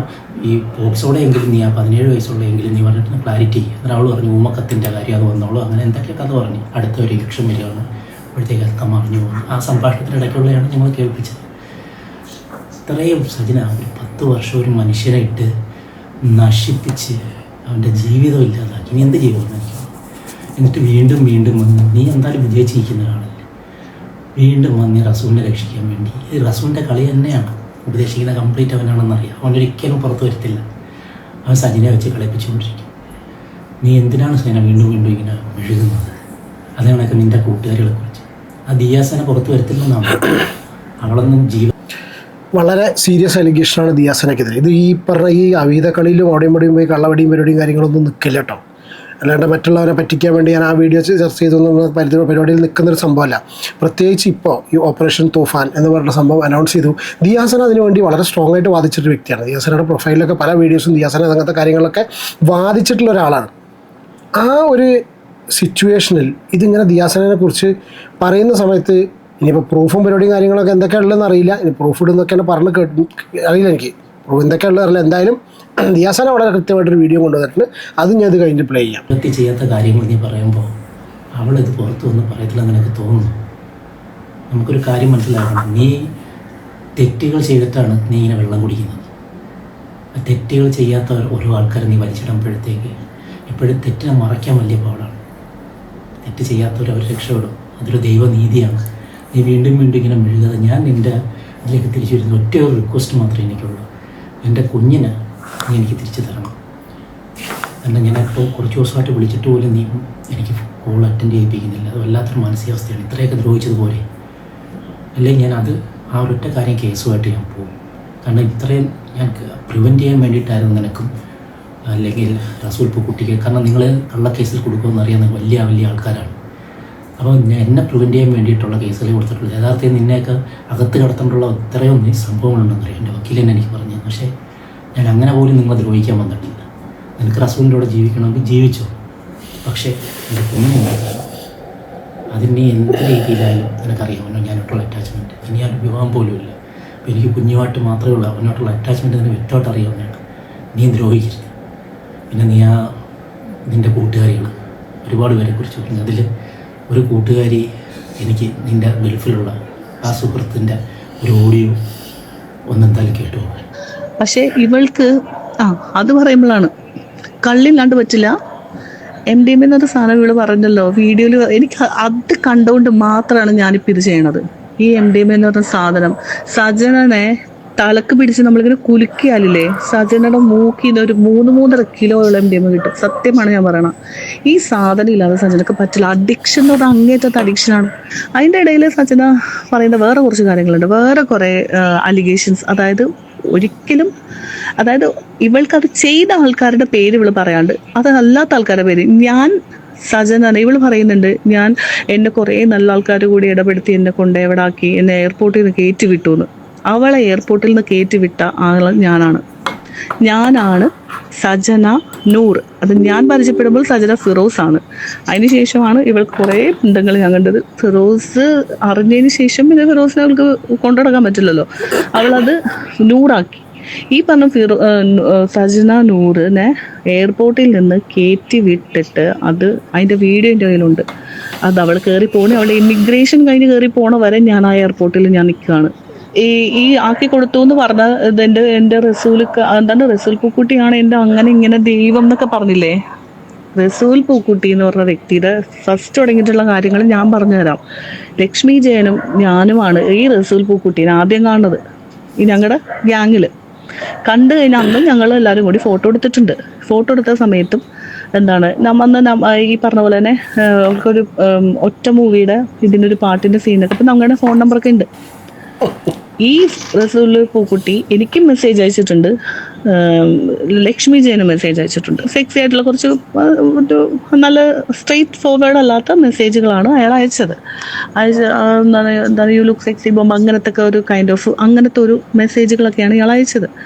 [SPEAKER 5] ഈ പോക്സോടെ എങ്കിലും നീ ആ 17 വയസ്സുള്ളെങ്കിലും നീ പറഞ്ഞിട്ട് ക്ലാരിറ്റി. എന്നിട്ട് അവൾ പറഞ്ഞു ഊമക്കത്തിൻ്റെ കാര്യം അത് വന്നോളൂ, അങ്ങനെ എന്തൊക്കെ കഥ പറഞ്ഞു. അടുത്ത ഒരു ഇലക്ഷൻ വരികയാണ്, അപ്പോഴത്തേക്ക് അതൊക്കെ മറിഞ്ഞു പോകുന്നു. ആ സംഭാഷണത്തിനിടയ്ക്കുള്ളതാണ് ഞങ്ങൾ കേൾപ്പിച്ചത്. ഇത്രയും സജന ഒരു 10 വർഷം ഒരു മനുഷ്യനെ ഇട്ട് നശിപ്പിച്ച് അവൻ്റെ ജീവിതം ഇല്ലാതാക്കി. ഇനി എന്ത് ചെയ്യുമെന്ന് എനിക്ക്. എന്നിട്ട് വീണ്ടും വന്ന് നീ എന്തായാലും വിജയിച്ചിരിക്കുന്ന ഒരാളല്ലേ, വീണ്ടും വന്ന് റസൂലിനെ രക്ഷിക്കാൻ വേണ്ടി. ഇത് റസൂലിൻ്റെ കളി തന്നെയാണ്, ഉപദേശിക്കുന്ന കംപ്ലീറ്റ് അവനാണെന്നറിയാം. അവനൊരിക്കലും പുറത്തു വരത്തില്ല. അവൻ സജിനെ വെച്ച് കളിപ്പിച്ചുകൊണ്ടിരിക്കും. നീ എന്തിനാണ് സൈന വീണ്ടും ഇങ്ങനെ മെഴുകുന്നത്? അതേണൊക്കെ നിൻ്റെ കൂട്ടുകാരികളെ കുറിച്ച്. ആ ദിയാസനെ പുറത്തു വരത്തില്ലെന്നാണ് അവളൊന്നും
[SPEAKER 4] വളരെ സീരിയസ് അലിഗേഷനാണ് ദിയാസനക്കെതിരെ. ഇത് ഈ പറഞ്ഞ ഈ അവീത കളിയിലും അവിടെയും പോയി കള്ളവടിയും പരിപാടിയും കാര്യങ്ങളൊന്നും നിൽക്കില്ല കേട്ടോ. അല്ലാണ്ട് മറ്റുള്ളവരെ പറ്റിക്കാൻ വേണ്ടി ഞാൻ ആ വീഡിയോ ചർച്ച ചെയ്തൊന്നും പരിപാടിയിൽ നിൽക്കുന്നൊരു സംഭവമല്ല. പ്രത്യേകിച്ച് ഇപ്പോൾ ഈ ഓപ്പറേഷൻ തൂഫാൻ എന്ന് പറഞ്ഞ സംഭവം അനൗൺസ് ചെയ്തു. ദിയാസന അതിനുവേണ്ടി വളരെ സ്ട്രോങ് ആയിട്ട് വാദിച്ചിട്ടൊരു വ്യക്തിയാണ്. ദിയാസനയുടെ പ്രൊഫൈലിലൊക്കെ പല വീഡിയോസും ദിയാസന അങ്ങനത്തെ കാര്യങ്ങളൊക്കെ വാദിച്ചിട്ടുള്ള ഒരാളാണ്. ആ ഒരു സിറ്റുവേഷനിൽ ഇതിങ്ങനെ ദിയാസനെ കുറിച്ച് പറയുന്ന സമയത്ത് ഇനിയിപ്പോൾ പ്രൂഫും പരിപാടിയും കാര്യങ്ങളൊക്കെ എന്തൊക്കെയുള്ളതെന്ന് അറിയില്ല. ഇനി പ്രൂഫ് ഇടുന്നൊക്കെയാണ് പറഞ്ഞ് അറിയില്ല, എനിക്ക് പ്രൂഫ് എന്തൊക്കെയുള്ളത് അറിയില്ല. എന്തായാലും ദിയാസന വളരെ കൃത്യമായിട്ടൊരു വീഡിയോ കൊണ്ടുവന്നിട്ടുണ്ട്. അത് ഞാൻ ഇത് കഴിഞ്ഞ് പ്ലേ ചെയ്യാം.
[SPEAKER 5] ചെയ്യാത്ത കാര്യങ്ങൾ നീ പറയുമ്പോൾ അവളിത് പുറത്തു വന്ന് പറയത്തില്ലെന്ന് എനിക്ക് തോന്നുന്നു. നമുക്കൊരു കാര്യം മനസ്സിലാക്കണം, നീ തെറ്റുകൾ ചെയ്തിട്ടാണ് നീ ഇങ്ങനെ വെള്ളം കുടിക്കുന്നത്. ആ തെറ്റുകൾ ചെയ്യാത്ത ഓരോ ആൾക്കാരെ നീ വലിച്ചിടുമ്പോഴത്തേക്ക് എപ്പോഴും തെറ്റിനെ മറയ്ക്കാൻ വലിയ പാടാണ്. തെറ്റ് ചെയ്യാത്തവർ അവർ രക്ഷപ്പെടും, അതൊരു ദൈവനീതിയാണ്. നീ വീണ്ടും ഇങ്ങനെ മെഴുകാതെ ഞാൻ നിൻ്റെ അതിലേക്ക് തിരിച്ചു വരുന്ന ഒറ്റ ഒരു റിക്വസ്റ്റ് മാത്രമേ എനിക്കുള്ളൂ. എൻ്റെ കുഞ്ഞിനെ നീ എനിക്ക് തിരിച്ചു തരണം. കാരണം ഞാനിപ്പോൾ കുറച്ച് ദിവസമായിട്ട് വിളിച്ചിട്ട് പോലും നീ എനിക്ക് കോൾ അറ്റൻഡ് ചെയ്യിപ്പിക്കുന്നില്ല. അത് വല്ലാത്തൊരു മാനസികാവസ്ഥയാണ്. ഇത്രയൊക്കെ ദ്രോഹിച്ചതുപോലെ അല്ലെങ്കിൽ ഞാൻ ആ ഒരൊറ്റ കാര്യം കേസുമായിട്ട് ഞാൻ പോകും. കാരണം ഇത്രയും ഞാൻ പ്രിവെൻറ്റ് ചെയ്യാൻ വേണ്ടിയിട്ടായിരുന്നു നിനക്കും അല്ലെങ്കിൽ റസൂൽ പൂക്കുട്ടിക്ക്. കാരണം നിങ്ങൾ കള്ളക്കേസിൽ കൊടുക്കുമെന്ന് അറിയാവുന്ന വലിയ ആൾക്കാരാണ്. അപ്പോൾ എന്നെ പ്രിവെൻറ്റ് ചെയ്യാൻ വേണ്ടിയിട്ടുള്ള കേസുകൾ കൊടുത്തിട്ടുള്ളത്. യഥാർത്ഥത്തിൽ നിന്നെയൊക്കെ അകത്ത് കടത്തേണ്ടുള്ള ഇത്രയും സംഭവങ്ങളുണ്ടെന്നറിയാം എൻ്റെ വക്കീൽ തന്നെ എനിക്ക് പറഞ്ഞു. പക്ഷേ ഞാൻ അങ്ങനെ പോലും നിങ്ങളെ ദ്രോഹിക്കാൻ വന്നിട്ടില്ല. നിനക്ക് റസൂലിൻ്റെ കൂടെ ജീവിക്കണമെങ്കിൽ ജീവിച്ചോ, പക്ഷേ എൻ്റെ കുഞ്ഞിനെ അതിന് എന്ത് രീതിയിലായാലും നിനക്കറിയാമല്ലോ ഞാനോട്ടുള്ള അറ്റാച്ച്മെൻറ്റ്. ഇനി ആ വിവാഹം പോലും ഇല്ല. അപ്പോൾ എനിക്ക് കുഞ്ഞുമായിട്ട് മാത്രമേ ഉള്ളൂ. അവനോട്ടുള്ള അറ്റാച്ച്മെൻറ്റ് നിനക്ക് വ്യക്തമായിട്ട് അറിയാവുന്നതാണ്. നീ ദ്രോഹിക്കരുത്. പിന്നെ നീ നിൻ്റെ കൂട്ടുകാരികൾ ഒരുപാട് പേരെക്കുറിച്ച് പറഞ്ഞു. അതിൽ ഒരു കൂട്ടുകാരി എനിക്ക് നിൻ്റെ ഗൾഫിലുള്ള ആ സുഹൃത്തിൻ്റെ ഒരു ഓഡിയോ ഒന്നെന്തായാലും കേട്ടു.
[SPEAKER 1] പക്ഷേ ഇവൾക്ക് അത് പറയുമ്പോഴാണ് കള്ളില്ലാണ്ട് പറ്റില്ല. MDMA എന്നൊരു സാധനം ഇവള് പറഞ്ഞല്ലോ വീഡിയോയിൽ. എനിക്ക് അത് കണ്ടുകൊണ്ട് മാത്രമാണ് ഞാനിപ്പോൾ ഇത് ചെയ്യണത്. ഈ MDMA എന്ന് പറഞ്ഞ സാധനം സജനനെ തലക്ക് പിടിച്ച് നമ്മളിങ്ങനെ കുലുക്കിയാലില്ലേ, സജനയുടെ മൂക്കിന്ന് ഒരു 3-3.5 കിലോയോളം MDMA കിട്ടും. സത്യമാണ് ഞാൻ പറയണം. ഈ സാധനം ഇല്ലാതെ സജനക്ക് പറ്റില്ല. അഡിക്ഷൻ എന്ന് പറഞ്ഞാൽ അങ്ങേറ്റത്തെ അഡിക്ഷനാണ്. അതിൻ്റെ ഇടയിൽ സജന പറയുന്ന വേറെ കുറച്ച് കാര്യങ്ങളുണ്ട്, വേറെ കുറേ അലിഗേഷൻസ്. അതായത് ഇവൾക്കത് ചെയ്ത ആൾക്കാരുടെ പേര് ഇവള് പറയാണ്ട് അതല്ലാത്ത ആൾക്കാരുടെ പേര് സജനാണ് ഇവള് പറയുന്നുണ്ട്. എന്നെ കുറേ നല്ല ആൾക്കാർ കൂടി ഇടപെടുത്തി എന്നെ കൊണ്ട് എവിടാക്കി, എന്നെ എയർപോർട്ടിൽ നിന്ന് കയറ്റി വിട്ടു എന്ന്. അവളെ എയർപോർട്ടിൽ നിന്ന് കയറ്റി വിട്ട ആള് ഞാനാണ് സജന നൂർ. അത് ഞാൻ പരിചയപ്പെടുമ്പോൾ സജന ഫിറോസ് ആണ്. അതിനുശേഷമാണ് ഇവൾക്ക് കുറേ ബന്ധങ്ങൾ ഞാൻ കണ്ടത്. ഫിറോസ് അറിഞ്ഞതിന് ശേഷം പിന്നെ ഫിറോസിനെ അവൾക്ക് കൊണ്ടുനടക്കാൻ പറ്റില്ലല്ലോ, അവളത് നൂറാക്കി. ഈ പറഞ്ഞ സജന നൂറിനെ എയർപോർട്ടിൽ നിന്ന് കയറ്റി വിട്ടിട്ട് അതിൻ്റെ വീഡിയോ എൻ്റെ കയ്യിലുണ്ട്. അത് അവൾ കയറി പോണേ, അവളുടെ ഇമിഗ്രേഷൻ കഴിഞ്ഞ് കയറി പോണ വരെ ഞാൻ ആ എയർപോർട്ടിൽ ഞാൻ നിൽക്കുകയാണ്. ഈ ആക്കി കൊടുത്തു എന്ന് പറഞ്ഞ എൻ്റെ റസൂൽ പൂക്കുട്ടിയാണ് എൻ്റെ അങ്ങനെ ഇങ്ങനെ ദൈവം എന്നൊക്കെ പറഞ്ഞില്ലേ, റസൂൽ പൂക്കുട്ടി എന്ന് പറഞ്ഞ വ്യക്തിയുടെ ഫസ്റ്റ് തുടങ്ങിയിട്ടുള്ള കാര്യങ്ങൾ ഞാൻ പറഞ്ഞുതരാം. ലക്ഷ്മി ജയനും ഞാനുമാണ് ഈ റസൂൽ പൂക്കുട്ടീനെ ആദ്യം കാണുന്നത് ഈ ഞങ്ങളുടെ ഗ്യാങ്ങിൽ. കണ്ടു കഴിഞ്ഞാൽ അന്ന് ഞങ്ങൾ എല്ലാവരും കൂടി ഫോട്ടോ എടുത്തിട്ടുണ്ട്. ഫോട്ടോ എടുത്ത സമയത്തും എന്താണ് ഈ പറഞ്ഞ പോലെ തന്നെ അവർക്കൊരു ഒറ്റ മൂവിയുടെ ഇതിനൊരു പാട്ടിൻ്റെ സീനൊക്കെ ഇപ്പം നമ്മുടെ ഫോൺ നമ്പറൊക്കെ ഉണ്ട്. ഈ റസൂൽ പൂക്കുട്ടി എനിക്കും മെസ്സേജ് അയച്ചിട്ടുണ്ട്, ലക്ഷ്മി ജയനും മെസ്സേജ് അയച്ചിട്ടുണ്ട്. സെക്സി ആയിട്ടുള്ള കുറച്ച് ഒരു നല്ല സ്ട്രെയിറ്റ് ഫോർവേഡ് അല്ലാത്ത മെസ്സേജുകളാണ് അയാൾ അയച്ചത്. എന്താണ് യു ലുക്ക് സെക്സി ബോംബ് അങ്ങനത്തെ ഒക്കെ ഒരു കൈൻഡ് ഓഫ് അങ്ങനത്തെ ഒരു മെസ്സേജുകളൊക്കെയാണ് ഇയാൾ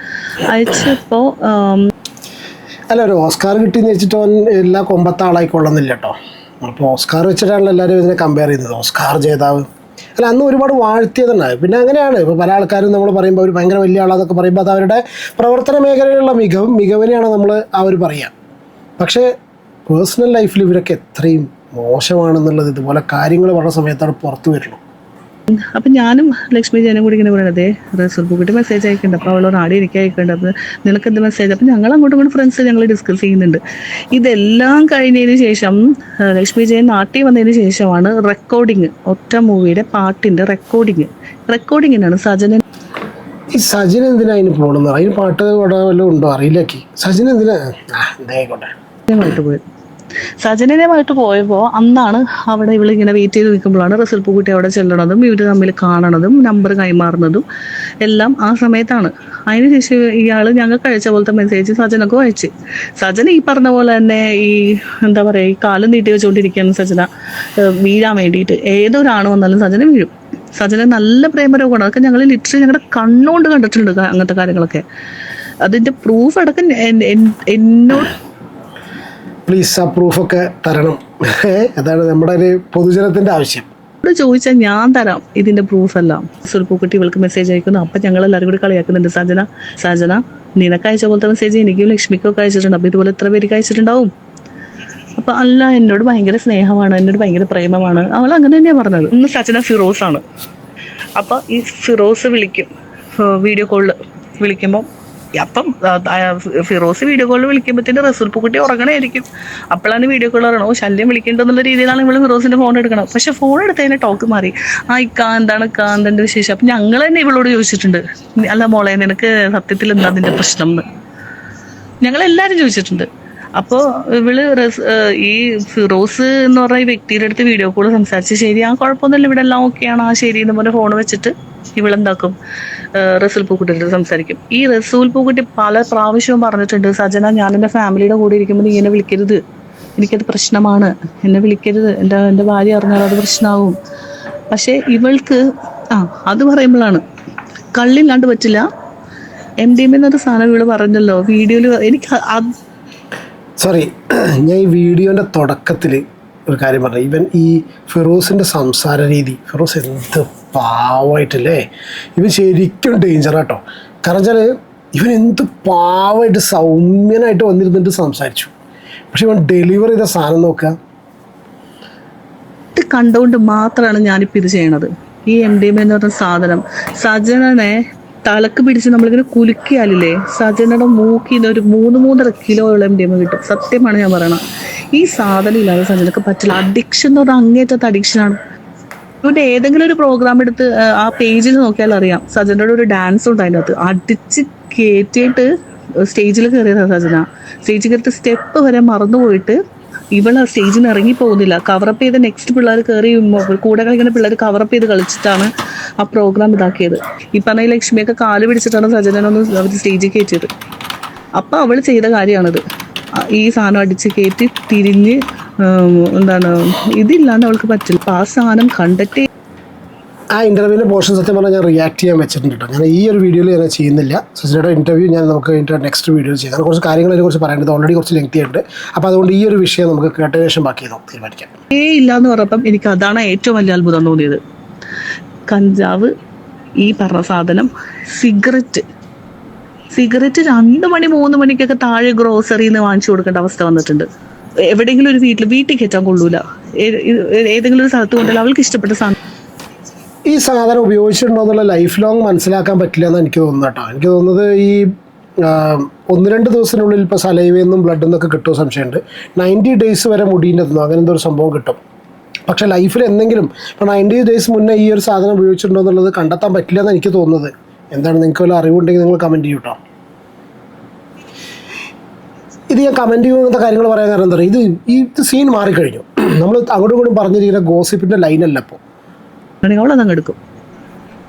[SPEAKER 1] അയച്ചപ്പോൾ
[SPEAKER 4] അല്ല, ഒരു ഓസ്കാർ കിട്ടിയെന്ന് വെച്ചിട്ട് അവൻ എല്ലാ കൊമ്പത്തെ ആളായിക്കൊള്ളുന്നില്ല കേട്ടോ. അപ്പോൾ ഓസ്കാർ വെച്ചിട്ടാണല്ലോ എല്ലാവരും ഇതിനെ കമ്പയർ ചെയ്യുന്നത്. ഓസ്കാർ ജേതാവ് അല്ല, അന്ന് ഒരുപാട് വാഴ്ത്തിയതുണ്ടായി. പിന്നെ അങ്ങനെയാണ് ഇപ്പോൾ പല ആൾക്കാരും നമ്മൾ പറയുമ്പോൾ അവർ ഭയങ്കര വലിയ ആളാന്നൊക്കെ പറയുമ്പോൾ അത് അവരുടെ പ്രവർത്തന മേഖലയിലുള്ള മികവിനെയാണ് നമ്മൾ അവർ പറയുക. പക്ഷേ പേഴ്സണൽ ലൈഫിൽ ഇവരൊക്കെ എത്രയും മോശമാണെന്നുള്ളത് ഇതുപോലെ കാര്യങ്ങൾ പറഞ്ഞ സമയത്താണ് പുറത്തു വരുള്ളൂ.
[SPEAKER 1] അപ്പം ഞാനും ലക്ഷ്മി ജയനും കൂടി ഇങ്ങനെ പറയണതേ റസൂൽ പൂക്കുട്ടി മെസ്സേജ് അയക്കുന്നുണ്ട്. അപ്പോൾ അവളോട് ആടി എനിക്ക് അയക്കുന്നുണ്ട്. അപ്പോൾ നിനക്ക് എന്ത് മെസ്സേജ്? അപ്പം ഞങ്ങൾ അങ്ങോട്ടും ഇങ്ങോട്ടും ഫ്രണ്ട്സ് ഞങ്ങൾ ഡിസ്കസ് ചെയ്യുന്നുണ്ട്. ഇതെല്ലാം കഴിഞ്ഞതിന് ശേഷം ലക്ഷ്മി ജയൻ നാട്ടിൽ വന്നതിന് ശേഷമാണ് റെക്കോർഡിങ്, ഒറ്റ മൂവിയുടെ പാട്ടിൻ്റെ റെക്കോർഡിങ്ങിനാണ് സജനൻ.
[SPEAKER 4] ഈ സജിൻ എന്തിനാ അതിന് പോകണമെന്ന് അതിന് പാട്ട് വല്ലതും ഉണ്ടോ അറിയില്ലേക്ക്. സജിൻ എന്തിനാ എന്തായിക്കോട്ടെ
[SPEAKER 1] പോയത്. സജനനുമായിട്ട് പോയപ്പോൾ അന്നാണ് അവിടെ ഇവളിങ്ങനെ വെയിറ്റ് ചെയ്ത് നിൽക്കുമ്പോഴാണ് റസൂൽ പൂക്കുട്ടി അവിടെ ചെല്ലണതും ഇവർ തമ്മിൽ കാണണതും നമ്പർ കൈമാറുന്നതും എല്ലാം ആ സമയത്താണ്. അതിനുശേഷം ഇയാൾ ഞങ്ങൾക്ക് അയച്ച പോലത്തെ മെസ്സേജ് സജനക്കും അയച്ച്. സജന ഈ പറഞ്ഞ പോലെ തന്നെ ഈ എന്താ പറയുക ഈ കാലം നീട്ടി വെച്ചുകൊണ്ടിരിക്കുകയാണ് സജന വീഴാൻ വേണ്ടിയിട്ട്. ഏതൊരാണ് വന്നാലും സജന വീഴും. സജന നല്ല പ്രേമരോഗമാണ്. അതൊക്കെ ഞങ്ങൾ ലിറ്ററലി ഞങ്ങളുടെ കണ്ണുകൊണ്ട് കണ്ടിട്ടുണ്ട് അങ്ങനത്തെ കാര്യങ്ങളൊക്കെ. അതിൻ്റെ പ്രൂഫ് അടക്കം എന്നോട്
[SPEAKER 4] പ്ലീസ് ആ പ്രൂഫൊക്കെ തരണം. അതാണ് നമ്മുടെ ഒരു പൊതുജനത്തിൻ്റെ ആവശ്യം.
[SPEAKER 1] ചോദിച്ചാൽ ഞാൻ തരാം ഇതിന്റെ പ്രൂഫ് എല്ലാം. റസൂൽ പൂക്കുട്ടി ഇവൾക്ക് മെസ്സേജ് അയക്കുന്നു. അപ്പം ഞങ്ങൾ എല്ലാവരും കൂടി കളിയാക്കുന്നുണ്ട്. സജന നിനക്ക് അയച്ച പോലത്തെ മെസ്സേജ് എനിക്കും ലക്ഷ്മിക്കും ഒക്കെ അയച്ചിട്ടുണ്ട്. അപ്പം ഇതുപോലെ എത്ര പേർക്ക് അയച്ചിട്ടുണ്ടാവും. അപ്പം അല്ല, എന്നോട് ഭയങ്കര സ്നേഹമാണ്, എന്നോട് ഭയങ്കര പ്രേമമാണ്. അവൾ അങ്ങനെ തന്നെയാണ് പറഞ്ഞത്. ഇന്ന് സജന ഫിറോസാണ്. അപ്പം ഈ ഫിറോസ് വിളിക്കും, വീഡിയോ കോളിൽ വിളിക്കുമ്പോൾ അപ്പം ഫിറോസ് വീഡിയോ കോളിൽ വിളിക്കുമ്പോഴത്തേന് റസൂൽ പൂക്കുട്ടി ഉറങ്ങണമായിരിക്കും. അപ്പോഴാണ് വീഡിയോ കോൾ പറയണോ ശല്യം വിളിക്കേണ്ടെന്നുള്ള രീതിയിലാണ് ഇവള് ഫിറോസിന്റെ ഫോൺ എടുക്കണം. പക്ഷെ ഫോൺ എടുത്തതിന് ടോക്ക് മാറി. എന്താണ് വിശേഷം? അപ്പം ഞങ്ങൾ തന്നെ ഇവളോട് ചോദിച്ചിട്ടുണ്ട്, അല്ല മോളെ നിനക്ക് സത്യത്തിൽ എന്താ അതിന്റെ പ്രശ്നം എന്ന് ഞങ്ങളെല്ലാവരും ചോദിച്ചിട്ടുണ്ട്. അപ്പോൾ ഇവള് ഈ ഫിറോസ് എന്ന് പറഞ്ഞ ഈ വ്യക്തിയുടെ അടുത്ത് വീഡിയോ കോൾ സംസാരിച്ച് ശരി ആ കുഴപ്പമൊന്നുമില്ല ഇവിടെ എല്ലാം ഓക്കെയാണ് ആ ശരി എന്ന് പറഞ്ഞ ഫോൺ വെച്ചിട്ട് ഇവളെന്താക്കും റസൂൽ പൂക്കുട്ടിയുടെ സംസാരിക്കും. ഈ റസൂൽ പൂക്കുട്ടി പല പ്രാവശ്യവും പറഞ്ഞിട്ടുണ്ട്, സജന ഞാൻ എൻ്റെ ഫാമിലിയുടെ കൂടെ ഇരിക്കുമ്പോൾ നീ എന്നെ വിളിക്കരുത്, എനിക്കത് പ്രശ്നമാണ്, എന്നെ വിളിക്കരുത്, എൻ്റെ ഭാര്യ അറിഞ്ഞാൽ അത് പ്രശ്നമാവും. പക്ഷേ ഇവൾക്ക് അത് പറയുമ്പോഴാണ് കള്ളില്ലാണ്ട് പറ്റില്ല. MDMA എന്നൊരു സാധനം ഇവള് പറഞ്ഞല്ലോ വീഡിയോയിൽ. എനിക്ക്
[SPEAKER 4] സോറി, ഞാൻ ഈ വീഡിയോൻ്റെ തുടക്കത്തിൽ ഒരു കാര്യം പറഞ്ഞു. ഇവൻ ഈ ഫിറോസിൻ്റെ സംസാര രീതി, ഫിറോസ് എന്ത് പാവമായിട്ടല്ലേ, ഇവൻ ശരിക്കും ഡേഞ്ചറാട്ടോ. കാരണം വെച്ചാൽ ഇവൻ എന്ത് പാവമായിട്ട് സൗമ്യനായിട്ട് വന്നിരുന്നിട്ട് സംസാരിച്ചു. പക്ഷെ ഇവൻ ഡെലിവർ ചെയ്ത സാധനം നോക്കുക.
[SPEAKER 1] ഇത് കണ്ടുകൊണ്ട് മാത്രമാണ് ഞാനിപ്പോൾ ഇത് ചെയ്യണത്. ഈ MDMA എന്ന് പറഞ്ഞ സാധനം സജനനെ തലക്ക് പിടിച്ച് നമ്മളിങ്ങനെ കുലുക്കിയാലില്ലേ സജനയുടെ മൂക്കിന്ന് ഒരു 3-3.5 കിലോയുള്ള MDMA കിട്ടും. സത്യമാണ് ഞാൻ പറയണത്. ഈ സാധനം ഇല്ലാതെ സജനക്ക് പറ്റില്ല. അഡിക്ഷൻ എന്ന് പറഞ്ഞാൽ അങ്ങേറ്റത്തെ അഡിക്ഷനാണ്. ഇവിടെ ഏതെങ്കിലും ഒരു പ്രോഗ്രാം എടുത്ത് ആ പേജിൽ നോക്കിയാൽ അറിയാം സജനയുടെ ഒരു ഡാൻസ് ഉണ്ട് അതിനകത്ത്. അടിച്ച് കയറ്റിയിട്ട് സ്റ്റേജിൽ കയറിയതാണ് സജന. സ്റ്റേജിൽ കയറിയിട്ട് സ്റ്റെപ്പ് വരെ മറന്നുപോയിട്ട് ഇവൾ ആ സ്റ്റേജിൽ നിന്ന് ഇറങ്ങി പോകുന്നില്ല. കവറപ്പ് ചെയ്ത് നെക്സ്റ്റ് പിള്ളേർ കയറി കൂടെ കളിക്കുന്ന പിള്ളേർ കവറപ്പ് ചെയ്ത് കളിച്ചിട്ടാണ് ആ പ്രോഗ്രാം ഇതാക്കിയത്. ഈ പറഞ്ഞ ലക്ഷ്മിയൊക്കെ കാല് പിടിച്ചിട്ടാണ് സജനനൊന്ന് അവർ സ്റ്റേജിൽ കയറ്റിയത്. അപ്പം അവൾ ചെയ്ത കാര്യമാണിത്. ഈ സാധനം അടിച്ച് കയറ്റി തിരിഞ്ഞ് ഇതില്ലാണ്ട് അവൾക്ക് പറ്റില്ല. അപ്പം ആ സാധനം കണ്ടിട്ട്
[SPEAKER 4] ആ ഇൻ്റർവ്യൂവിൻ്റെ പോർഷൻ സത്യം പറഞ്ഞാൽ ഞാൻ റിയാക്ട് ചെയ്യാൻ വെച്ചിട്ടുണ്ട് കേട്ടോ. ഞാൻ ഈ ഒരു വീഡിയോയിൽ ഞാൻ ചെയ്യുന്നില്ല. സജനയുടെ ഇൻ്റർവ്യൂ നമുക്ക് നെക്സ്റ്റ് വീഡിയോയിൽ ചെയ്യാം. കാരണം കുറച്ച് കാര്യങ്ങൾ അതിനെക്കുറിച്ച് പറയാനുണ്ട്. ഓൾറെഡി കുറച്ച് ലെങ്തി ഉണ്ട്. അപ്പോൾ അതുകൊണ്ട് ഈ ഒരു വിഷയം നമുക്ക് കേട്ട ശേഷം ബാക്കി തീരുമാനിക്കാം.
[SPEAKER 1] ഇല്ലാന്ന് പറഞ്ഞപ്പം എനിക്ക് അതാണ് ഏറ്റവും വലിയ അത്ഭുതം തോന്നിയത്. കഞ്ചാവ്, ഈ പറഞ്ഞ സാധനം, സിഗരറ്റ് 2 മണി 3 മണിക്കൊക്കെ താഴെ ഗ്രോസറിയിൽ നിന്ന് വാങ്ങിച്ചു കൊടുക്കേണ്ട അവസ്ഥ വന്നിട്ടുണ്ട്. എവിടെയെങ്കിലും ഒരു വീട്ടിൽ കയറ്റാൻ കൊള്ളൂല. ഏതെങ്കിലും ഒരു സ്ഥലത്ത് കൊണ്ടല്ല അവൾക്ക് ഇഷ്ടപ്പെട്ട സാധനം.
[SPEAKER 4] ഈ സാധനം ഉപയോഗിച്ചിട്ടുണ്ടോ എന്നുള്ള ലൈഫ് ലോങ് മനസ്സിലാക്കാൻ പറ്റില്ല എന്ന് എനിക്ക് തോന്നുന്നു കേട്ടോ. എനിക്ക് തോന്നുന്നത് ഈ 1-2 ദിവസത്തിനുള്ളിൽ ഇപ്പോൾ സലൈവെന്നും ബ്ലഡ് എന്നൊക്കെ കിട്ടുമോ സംശയമുണ്ട്. 90 ഡേയ്സ് വരെ മുടീൻ്റെ തന്നു, അങ്ങനെ എന്തോ ഒരു സംഭവം കിട്ടും. പക്ഷേ ലൈഫിൽ എന്തെങ്കിലും ഇപ്പോൾ 90 ഡേയ്സ് മുന്നേ ഈ ഒരു സാധനം ഉപയോഗിച്ചിട്ടുണ്ടോ എന്നുള്ളത് കണ്ടെത്താൻ പറ്റില്ല എന്ന് എനിക്ക് തോന്നുന്നത്. എന്താണ്, നിങ്ങൾക്ക് വല്ല അറിവുണ്ടെങ്കിൽ നിങ്ങൾ കമൻറ്റ് ചെയ്യൂ കേട്ടോ. ഇത് ഞാൻ കമൻറ്റ് ചെയ്യുന്ന കാര്യങ്ങൾ പറയാൻ കാരണം എന്താ പറയുക, ഇത് സീൻ മാറിക്കഴിഞ്ഞു. നമ്മൾ അങ്ങോട്ടും ഇങ്ങോട്ടും പറഞ്ഞിരിക്കുന്ന ഗോസിപ്പിൻ്റെ ലൈനല്ല ഇപ്പോൾ.
[SPEAKER 1] അവളതങ്ങ് എടുക്കും.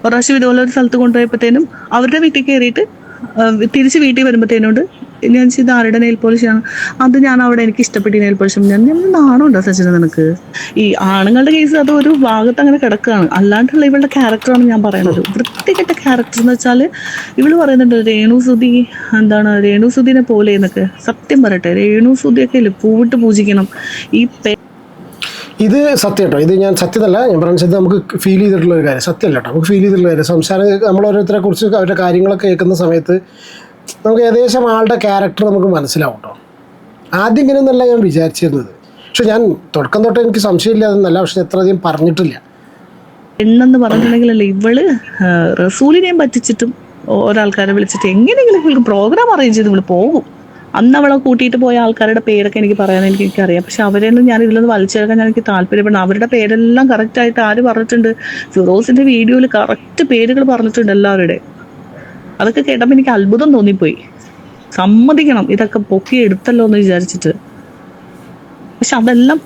[SPEAKER 1] ഒരു പ്രാവശ്യം ഇതുപോലെ ഒരു സ്ഥലത്ത് കൊണ്ടുപോയപ്പോഴത്തേനും അവരുടെ വീട്ടിൽ കയറിയിട്ട് തിരിച്ച് വീട്ടിൽ വരുമ്പോഴത്തേനോട് ഞാൻ ചെയ്ത് ആരുടെ നെയിൽ പോളിഷാണ് അത്, ഞാൻ അവിടെ എനിക്ക് ഇഷ്ടപ്പെട്ട നെയിൽ പോളിഷ്. ഞാൻ നാണുണ്ടോ സച്ചിന നിനക്ക്? ഈ ആണുങ്ങളുടെ കേസ് അത് ഒരു ഭാഗത്ത് അങ്ങനെ കിടക്കുകയാണ്. അല്ലാണ്ടുള്ള ഇവളുടെ ക്യാരക്ടറാണ് ഞാൻ പറയുന്നത്. വൃത്തികെട്ട ക്യാരക്ടർ എന്ന് വെച്ചാൽ ഇവള് പറയുന്നുണ്ട് രേണുസുതി എന്താണ് രേണുസുതിനെ പോലെ എന്നൊക്കെ. സത്യം പറയട്ടെ, രേണുസുതിയൊക്കെ ഇല്ലേ പൂവിട്ട് പൂജിക്കണം. ഈ
[SPEAKER 4] ഇത് സത്യം കേട്ടോ, ഇത് ഞാൻ സത്യമല്ല ഞാൻ പറയുന്നത്, നമുക്ക് ഫീൽ ചെയ്തിട്ടുള്ള ഒരു കാര്യം. സത്യമല്ല കേട്ടോ, നമുക്ക് ഫീൽ ചെയ്തിട്ടുള്ള കാര്യം. സംസാരം നമ്മൾ ഓരോരുത്തരെ കുറിച്ച് അവരുടെ കാര്യങ്ങളൊക്കെ കേൾക്കുന്ന സമയത്ത് നമുക്ക് ഏകദേശം ആളുടെ ക്യാരക്ടർ നമുക്ക് മനസ്സിലാവും കേട്ടോ. ആദ്യം ഇങ്ങനെയൊന്നല്ല ഞാൻ വിചാരിച്ചിരുന്നത്. പക്ഷെ ഞാൻ തുടക്കം തൊട്ട് എനിക്ക് സംശയമില്ലാതെന്നല്ല, പക്ഷെ എത്രയധികം പറഞ്ഞിട്ടില്ല.
[SPEAKER 1] പെണ്ണെന്ന് പറഞ്ഞിട്ടുണ്ടെങ്കിലല്ലേ ഇവള് റസൂലിനെയും പറ്റിച്ചിട്ടും ഒരാൾക്കാരെ വിളിച്ചിട്ട് എങ്ങനെയെങ്കിലും ഇവൾക്ക് പ്രോഗ്രാം അറേഞ്ച് ചെയ്ത് ഇവള് പോകും. അന്ന് അവളെ കൂട്ടിയിട്ട് പോയ ആൾക്കാരുടെ പേരൊക്കെ എനിക്ക് പറയാൻ എനിക്കറിയാം. പക്ഷെ അവരെയൊന്നും ഞാൻ ഇതിലൊന്ന് വലിച്ചെടുക്കാൻ എനിക്ക് താല്പര്യപ്പെടുന്നു. അവരുടെ പേരെല്ലാം കറക്റ്റായിട്ട് ആര് പറഞ്ഞിട്ടുണ്ട്? ഫിറോസിന്റെ വീഡിയോയിൽ കറക്റ്റ് പേരുകൾ പറഞ്ഞിട്ടുണ്ട് എല്ലാവരുടെ. അതൊക്കെ കേട്ടപ്പോൾ എനിക്ക് അത്ഭുതം തോന്നിപ്പോയി. സമ്മതിക്കണം, ഇതൊക്കെ പൊക്കി എടുത്തല്ലോ എന്ന് വിചാരിച്ചിട്ട്. പക്ഷെ അതെല്ലാം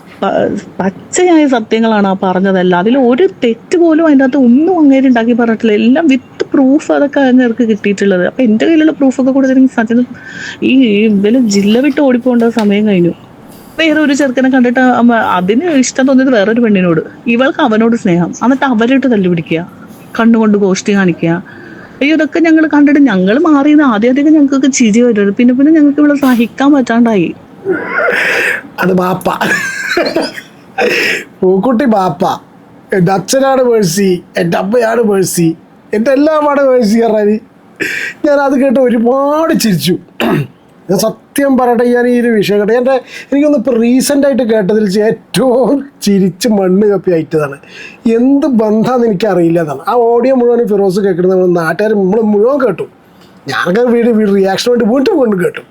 [SPEAKER 1] പച്ചയായ സത്യങ്ങളാണ് ആ പറഞ്ഞതെല്ലാം. അതിൽ ഒരു തെറ്റ് പോലും അതിൻ്റെ അകത്ത് ഒന്നും അങ്ങേര് ഉണ്ടാക്കി പറഞ്ഞിട്ടില്ല. എല്ലാം വിത്ത് പ്രൂഫ് അതൊക്കെ അങ്ങേർക്ക് കിട്ടിയിട്ടുള്ളത്. അപ്പം എൻ്റെ കയ്യിലുള്ള പ്രൂഫൊക്കെ കൊടുത്തിട്ട് സത്യം ഈ ഇവര് ജില്ല വിട്ട് ഓടിപ്പോകേണ്ട സമയം കഴിഞ്ഞു. വേറെ ഒരു ചെറുക്കനെ കണ്ടിട്ട് അതിന് ഇഷ്ടം തോന്നിയത് വേറൊരു പെണ്ണിനോട്, ഇവൾക്ക് അവനോട് സ്നേഹം, എന്നിട്ട് അവരിട്ട് തല്ലുപിടിക്കുക, കണ്ണുകൊണ്ട് ഗോഷ്ടി കാണിക്കുക. അയ്യോ, ഇതൊക്കെ ഞങ്ങൾ കണ്ടിട്ട് ഞങ്ങൾ മാറിയെന്ന് ആദ്യം ഞങ്ങൾക്കൊക്കെ ചിരി വരുന്നത്. പിന്നെ ഞങ്ങൾക്ക് ഇവിടെ സഹിക്കാൻ പറ്റാണ്ടായി.
[SPEAKER 4] അത് ബാപ്പ, പൂക്കുട്ടി ബാപ്പ. എൻ്റെ അച്ഛനാണ് മേഴ്സി, എൻ്റെ അമ്മയാണ് മേഴ്സി, എൻ്റെ എല്ലാമാണ് മേഴ്സി പറഞ്ഞാൽ ഞാനത് കേട്ട് ഒരുപാട് ചിരിച്ചു. ഞാൻ സത്യം പറയട്ടെ, ഞാൻ ഈ ഒരു വിഷയം കേട്ടെ എനിക്കൊന്ന് ഇപ്പോൾ റീസെൻ്റായിട്ട് കേട്ടതിൽ ഏറ്റവും ചിരിച്ച് മണ്ണ് കപ്പി അയറ്റതാണ്. എന്ത് ബന്ധമാണെന്ന് എനിക്കറിയില്ല എന്നാണ്. ആ ഓഡിയോ മുഴുവൻ ഫിറോസ് കേൾക്കുന്നത് നമ്മൾ നാട്ടുകാർ നമ്മൾ മുഴുവൻ കേട്ടു. ഞാനൊക്കെ റിയാക്ഷൻ വേണ്ടി വീണ്ടും കേട്ടു.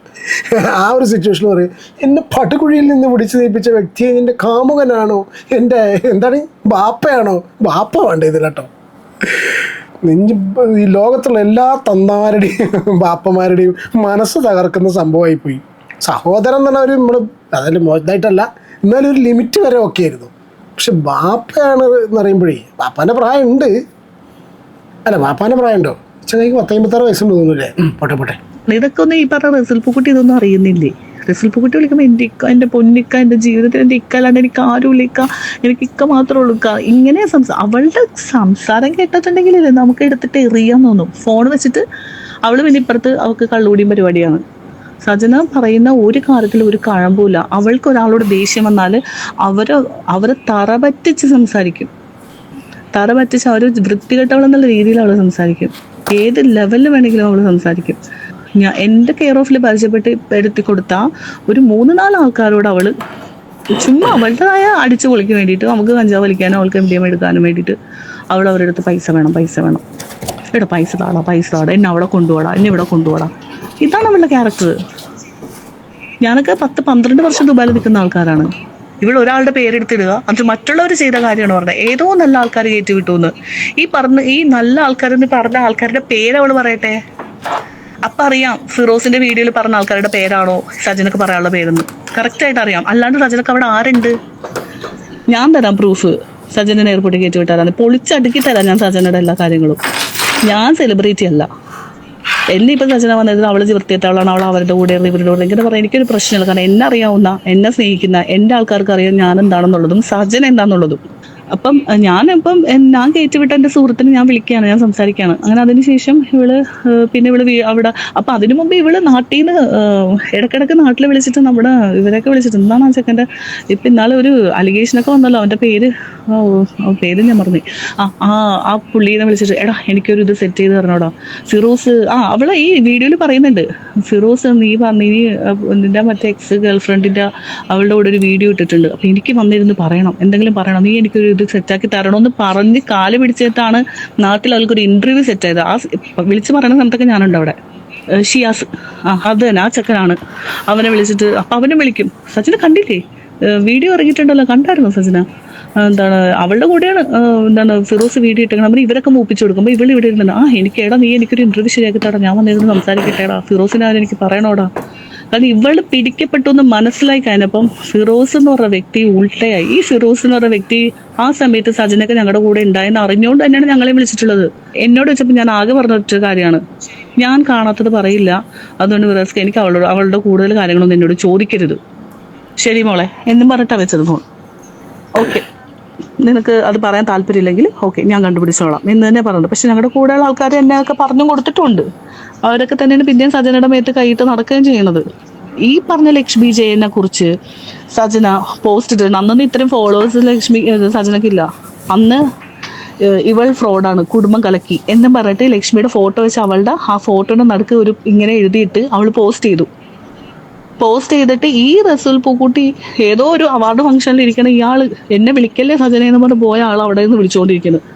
[SPEAKER 4] ആ ഒരു സിറ്റുവേഷൻ പറയും, എന്നെ പട്ടുകുഴിയിൽ നിന്ന് പിടിച്ച് നീപ്പിച്ച വ്യക്തിയെ എൻ്റെ കാമുകനാണോ, എൻ്റെ എന്താണ് ബാപ്പയാണോ? ബാപ്പ വേണ്ട ഇതിലട്ടോ. ഈ ലോകത്തുള്ള എല്ലാ തന്താരുടെയും ബാപ്പമാരുടെയും മനസ്സ് തകർക്കുന്ന സംഭവമായിപ്പോയി. സഹോദരൻ എന്ന് പറഞ്ഞാൽ നമ്മൾ അതിൽ മോശമായിട്ടല്ല, എന്നാലും ഒരു ലിമിറ്റ് വരെ ഒക്കെ ആയിരുന്നു. പക്ഷെ ബാപ്പയാണ് എന്ന് പറയുമ്പോഴേ ബാപ്പാൻ്റെ പ്രായമുണ്ട്. അല്ല, ബാപ്പാൻ്റെ പ്രായമുണ്ടോ? ചെങ്ങയ്ക്ക് 56 വയസ്സുണ്ട് തോന്നുന്നില്ലേ? പോട്ടെ.
[SPEAKER 1] ഇതൊക്കെ ഒന്നും ഈ പറഞ്ഞ റസൂൽ പൂക്കുട്ടി ഇതൊന്നും അറിയുന്നില്ലേ? റസൂൽ പൂക്കുട്ടി വിളിക്കുമ്പോൾ എൻ്റെ ഇക്ക, എൻ്റെ പൊന്നിക്ക, എൻ്റെ ജീവിതത്തിൽ എൻ്റെ ഇക്ക അല്ലാണ്ട് എനിക്ക് ആരും ഇക്ക, എനിക്ക് ഇക്ക മാത്രമേ ഉള്ളൂ ഇക്ക. ഇങ്ങനെ അവളുടെ സംസാരം കേട്ടിട്ടുണ്ടെങ്കിലല്ലേ നമുക്ക് എടുത്തിട്ട് എറിയാൻ തോന്നും. ഫോൺ വെച്ചിട്ട് അവള് പിന്നെ ഇപ്പുറത്ത് അവൾക്ക് കള്ളുകൂടിയും പരിപാടിയാണ്. സജന പറയുന്ന ഒരു കാര്യത്തിൽ ഒരു കഴമ്പൂല. അവൾക്ക് ഒരാളോട് ദേഷ്യം വന്നാൽ അവരെ തറപറ്റിച്ച് സംസാരിക്കും. തറപറ്റിച്ച് അവർ വൃത്തികെട്ടവളെന്നുള്ള രീതിയിൽ അവൾ സംസാരിക്കും. ഏത് ലെവലിൽ വേണമെങ്കിലും അവൾ സംസാരിക്കും. ഞാൻ എൻ്റെ കെയർ ഓഫിൽ പരിചയപ്പെട്ട് എടുത്തി കൊടുത്ത ഒരു 3-4 ആൾക്കാരോട് അവൾ ചുമ്മാ അവളുടേതായ അടിച്ചു പൊളിക്കാൻ വേണ്ടിയിട്ട്, നമുക്ക് കഞ്ചാവ് വലിക്കാനോ അവൾക്ക് MDMA എടുക്കാനും വേണ്ടിയിട്ട് അവരുടെ അടുത്ത് പൈസ വേണം. എടാ പൈസ താടാ, എന്നെ അവിടെ കൊണ്ടുപോടാ, എന്നെ ഇവിടെ കൊണ്ടുപോടാ. ഇതാണ് അവളുടെ ക്യാരക്ടർ. ഞാനൊക്കെ 10-12 വർഷം ദുബായിൽ നിൽക്കുന്ന ആൾക്കാരാണ്. ഇവിടെ ഒരാളുടെ പേരെടുത്തിടുക, അത് മറ്റുള്ളവർ ചെയ്ത കാര്യമാണ് പറഞ്ഞത്. ഏതോ നല്ല ആൾക്കാർ കയറ്റി വിട്ടുവെന്ന്. ഈ നല്ല ആൾക്കാരെന്ന് പറഞ്ഞ ആൾക്കാരുടെ പേര് അവൾ പറയട്ടെ. അപ്പം അറിയാം ഫിറോസിന്റെ വീഡിയോയിൽ പറഞ്ഞ ആൾക്കാരുടെ പേരാണോ സജനക്ക് പറയാനുള്ള പേരെന്ന് കറക്റ്റായിട്ട് അറിയാം. അല്ലാണ്ട് സജനക്ക് അവിടെ ആരുണ്ട്? ഞാൻ തരാം പ്രൂഫ്. സജനെ എയർപോർട്ടിൽ കയറ്റി വിട്ടാരാണ് പൊളിച്ചടുക്കി തരാം ഞാൻ സജനയുടെ എല്ലാ കാര്യങ്ങളും. ഞാൻ സെലിബ്രിറ്റി അല്ല. എന്നെ ഇപ്പം സജന വന്നത് അവൾ വൃത്തിയെത്തവളാണ്, അവൾ അവരുടെ കൂടെ ഇവരുടെ കൂടെ ഇങ്ങനെ പറയാൻ എനിക്കൊരു പ്രശ്നമില്ല. കാരണം എന്നെ അറിയാവുന്ന, എന്നെ സ്നേഹിക്കുന്ന എൻ്റെ ആൾക്കാർക്ക് അറിയാം ഞാൻ എന്താണെന്നുള്ളതും സജന എന്താണെന്നുള്ളതും. അപ്പം ഞാൻ കയറ്റിവിട്ട എൻ്റെ സുഹൃത്തിനെ ഞാൻ വിളിക്കുകയാണ്, ഞാൻ സംസാരിക്കുകയാണ്. അങ്ങനെ അതിനുശേഷം ഇവള് അവിടെ അപ്പം അതിനു മുമ്പ് ഇവള് നാട്ടിൽ നിന്ന് ഇടയ്ക്കിടയ്ക്ക് നാട്ടിൽ വിളിച്ചിട്ട് നമ്മുടെ ഇവരൊക്കെ വിളിച്ചിട്ട് എന്താണ് ആ ചെക്കൻ്റെ ഇപ്പം ഇന്നാളെ ഒരു അലിഗേഷനൊക്കെ വന്നല്ലോ, അവൻ്റെ പേര് ഞാൻ മറന്നു. ആ പുള്ളീനെ വിളിച്ചിട്ട് എടാ എനിക്കൊരു ഇത് സെറ്റ് ചെയ്ത് തരണോടാ ഫിറോസ്. അവളെ ഈ വീഡിയോയിൽ പറയുന്നുണ്ട്, ഫിറോസ് നീ നിന്റെ മറ്റേ എക്സ് ഗേൾഫ്രണ്ടിൻ്റെ അവളുടെ കൂടെ ഒരു വീഡിയോ ഇട്ടിട്ടുണ്ട്. അപ്പം എനിക്ക് വന്നിരുന്ന് പറയണം, എന്തെങ്കിലും പറയണം, നീ എനിക്കൊരു ഇത് സെറ്റാക്കി തരണമെന്ന് പറഞ്ഞ് കാല് പിടിച്ചിട്ടാണ് നാട്ടിൽ അവൾക്കൊരു ഇൻ്റർവ്യൂ സെറ്റ് ചെയ്തത്. ആ വിളിച്ച് പറയുന്ന സമയത്തൊക്കെ ഞാനുണ്ട് അവിടെ. ഷിയാസ്, അത് തന്നെ, ആ ചെക്കനാണ്. അവനെ വിളിച്ചിട്ട് അപ്പം അവനെ വിളിക്കും, സച്ചിനെ കണ്ടില്ലേ, വീഡിയോ ഇറങ്ങിയിട്ടുണ്ടല്ലോ, കണ്ടായിരുന്നോ സച്ചിന, എന്താണ് അവളുടെ കൂടെയാണ് എന്താണ് ഫിറോസ് വീഡിയോ ഇട്ടേക്കണം. നമ്മൾ ഇവരൊക്കെ മൂപ്പിച്ചു കൊടുക്കുമ്പോൾ ഇവൾ ഇവിടെ ഇരുന്നുണ്ട്, എനിക്കേടാ നീ എനിക്കൊരു ഇന്റർവ്യൂ ശരിയാക്കി തടാ, ഞാൻ വന്നിരുന്ന് സംസാരിക്കട്ടേടാ, ഫിറോസിനെ എനിക്ക് പറയണോടാ. കാരണം ഇവള് പിടിക്കപ്പെട്ടു എന്ന് മനസ്സിലായി കഴിഞ്ഞപ്പം ഫിറോസ് എന്ന് പറഞ്ഞ വ്യക്തി ഉൾട്ടയായി. ഈ ഫിറോസ് എന്ന് പറഞ്ഞ വ്യക്തി ആ സമയത്ത് സജനൊക്കെ ഞങ്ങളുടെ കൂടെ ഉണ്ടായെന്ന് അറിഞ്ഞുകൊണ്ട് തന്നെയാണ് ഞങ്ങളെ വിളിച്ചിട്ടുള്ളത്. എന്നോട് വെച്ചപ്പോൾ ഞാൻ ആകെ പറഞ്ഞ ഒറ്റ കാര്യമാണ്, ഞാൻ കാണാത്തത് പറയില്ല, അതുകൊണ്ട് ഫിറോസ്ക്ക് എനിക്ക് അവളുടെ കൂടുതൽ കാര്യങ്ങളൊന്നും എന്നോട് ചോദിക്കരുത്, ശരി മോളെ എന്നും പറഞ്ഞിട്ടാണ് വെച്ചത് ഫോൺ. ഓക്കെ, നിനക്ക് അത് പറയാൻ താല്പര്യമില്ലെങ്കിൽ ഓക്കെ, ഞാൻ കണ്ടുപിടിച്ചോളാം എന്ന് തന്നെ പറഞ്ഞത്. പക്ഷെ ഞങ്ങളുടെ കൂടെയുള്ള ആൾക്കാർ എന്നെയൊക്കെ പറഞ്ഞു കൊടുത്തിട്ടുണ്ട്. അവരൊക്കെ തന്നെയാണ് പിന്നെയും സജനയുടെ മേത്ത് കൈയിട്ട് നടക്കുകയും ചെയ്യണത്. ഈ പറഞ്ഞ ലക്ഷ്മി ജയനെ കുറിച്ച് സജന പോസ്റ്റ് ഇട്ടിട്ടുണ്ട്. അന്നൊന്നും ഇത്രയും ഫോളോവേഴ്സ് സജനക്കില്ല. അന്ന് ഇവൾ ഫ്രോഡാണ്, കുടുംബം കലക്കി എന്നും പറഞ്ഞിട്ട് ലക്ഷ്മിയുടെ ഫോട്ടോ വെച്ച് അവളുടെ ആ ഫോട്ടോയുടെ നടുക്ക് ഒരു ഇങ്ങനെ എഴുതിയിട്ട് അവൾ പോസ്റ്റ് ചെയ്തിട്ട് ഈ റസൂൽ പൂക്കുട്ടി ഏതോ ഒരു അവാർഡ് ഫംഗ്ഷനിൽ ഇരിക്കണ ഇയാൾ എന്നെ വിളിക്കല്ലേ സജന എന്ന് പറഞ്ഞ് പോയ ആൾ അവിടെ നിന്ന് വിളിച്ചുകൊണ്ടിരിക്കുന്നത്.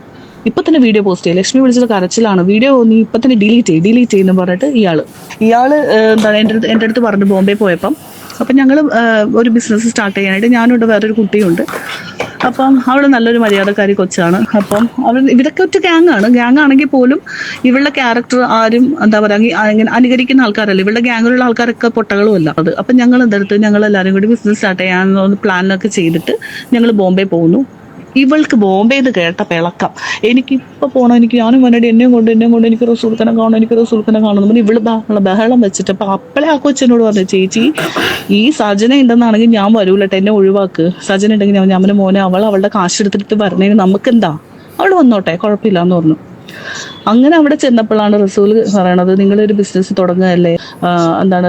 [SPEAKER 1] ഇപ്പൊ തന്നെ വീഡിയോ പോസ്റ്റ് ചെയ്യും, ലക്ഷ്മി വിളിച്ചിട്ട് കരച്ചിലാണ്, വീഡിയോ നീ ഇപ്പൊ തന്നെ ഡിലീറ്റ് ചെയ്യുന്നു പറഞ്ഞിട്ട് ഇയാള് എന്താണ് എൻ്റെ അടുത്ത് പറഞ്ഞു ബോംബെ പോയപ്പം. അപ്പം ഞങ്ങൾ ഒരു ബിസിനസ് സ്റ്റാർട്ട് ചെയ്യാനായിട്ട്, ഞാനുണ്ട് വേറൊരു കുട്ടിയുണ്ട്. അപ്പം അവൾ നല്ലൊരു മര്യാദക്കാരി കൊച്ചാണ്. അപ്പം ഇവരൊക്കെ ഒറ്റ ഗ്യാങ് ആണെങ്കിൽ പോലും ഇവളുടെ ക്യാരക്ടർ ആരും എന്താ പറയുക ഇങ്ങനെ അനുകരിക്കുന്ന ആൾക്കാരല്ല. ഇവളുടെ ഗ്യാങ്ങിലുള്ള ആൾക്കാരൊക്കെ പൊട്ടകളും അല്ല അത്. അപ്പം ഞങ്ങൾ ഞങ്ങൾ എല്ലാവരും കൂടി ബിസിനസ് സ്റ്റാർട്ട് ചെയ്യാൻ പ്ലാനൊക്കെ ചെയ്തിട്ട് ഞങ്ങൾ ബോംബെ പോകുന്നു. ഇവൾക്ക് ബോംബെ എന്ന് കേട്ട പിളക്കം, എനിക്കിപ്പോൾ പോകണം, ഞാനും വേണ്ടി എന്നെയും കൊണ്ട് എനിക്ക് റസൂൽഖനെ കാണുന്നു. ഇവള് ബഹളം വെച്ചിട്ട് അപ്പം അപ്പളെ ആ കൊച്ചിനോട് പറഞ്ഞു, ചേച്ചി ഈ സജന ഉണ്ടെന്നാണെങ്കിൽ ഞാൻ വരൂലട്ടെ, എന്നെ ഒഴിവാക്ക്, സജന ഉണ്ടെങ്കിൽ ഞാൻ മോനെ അവളുടെ കാശ് എടുത്തിട്ട് വരണേന് നമുക്കെന്താ, അവൾ വന്നോട്ടെ കുഴപ്പമില്ല എന്ന് പറഞ്ഞു. അങ്ങനെ അവിടെ ചെന്നപ്പോഴാണ് റസൂൽ പറയണത്, നിങ്ങളൊരു ബിസിനസ് തുടങ്ങുകയല്ലേ, എന്താണ്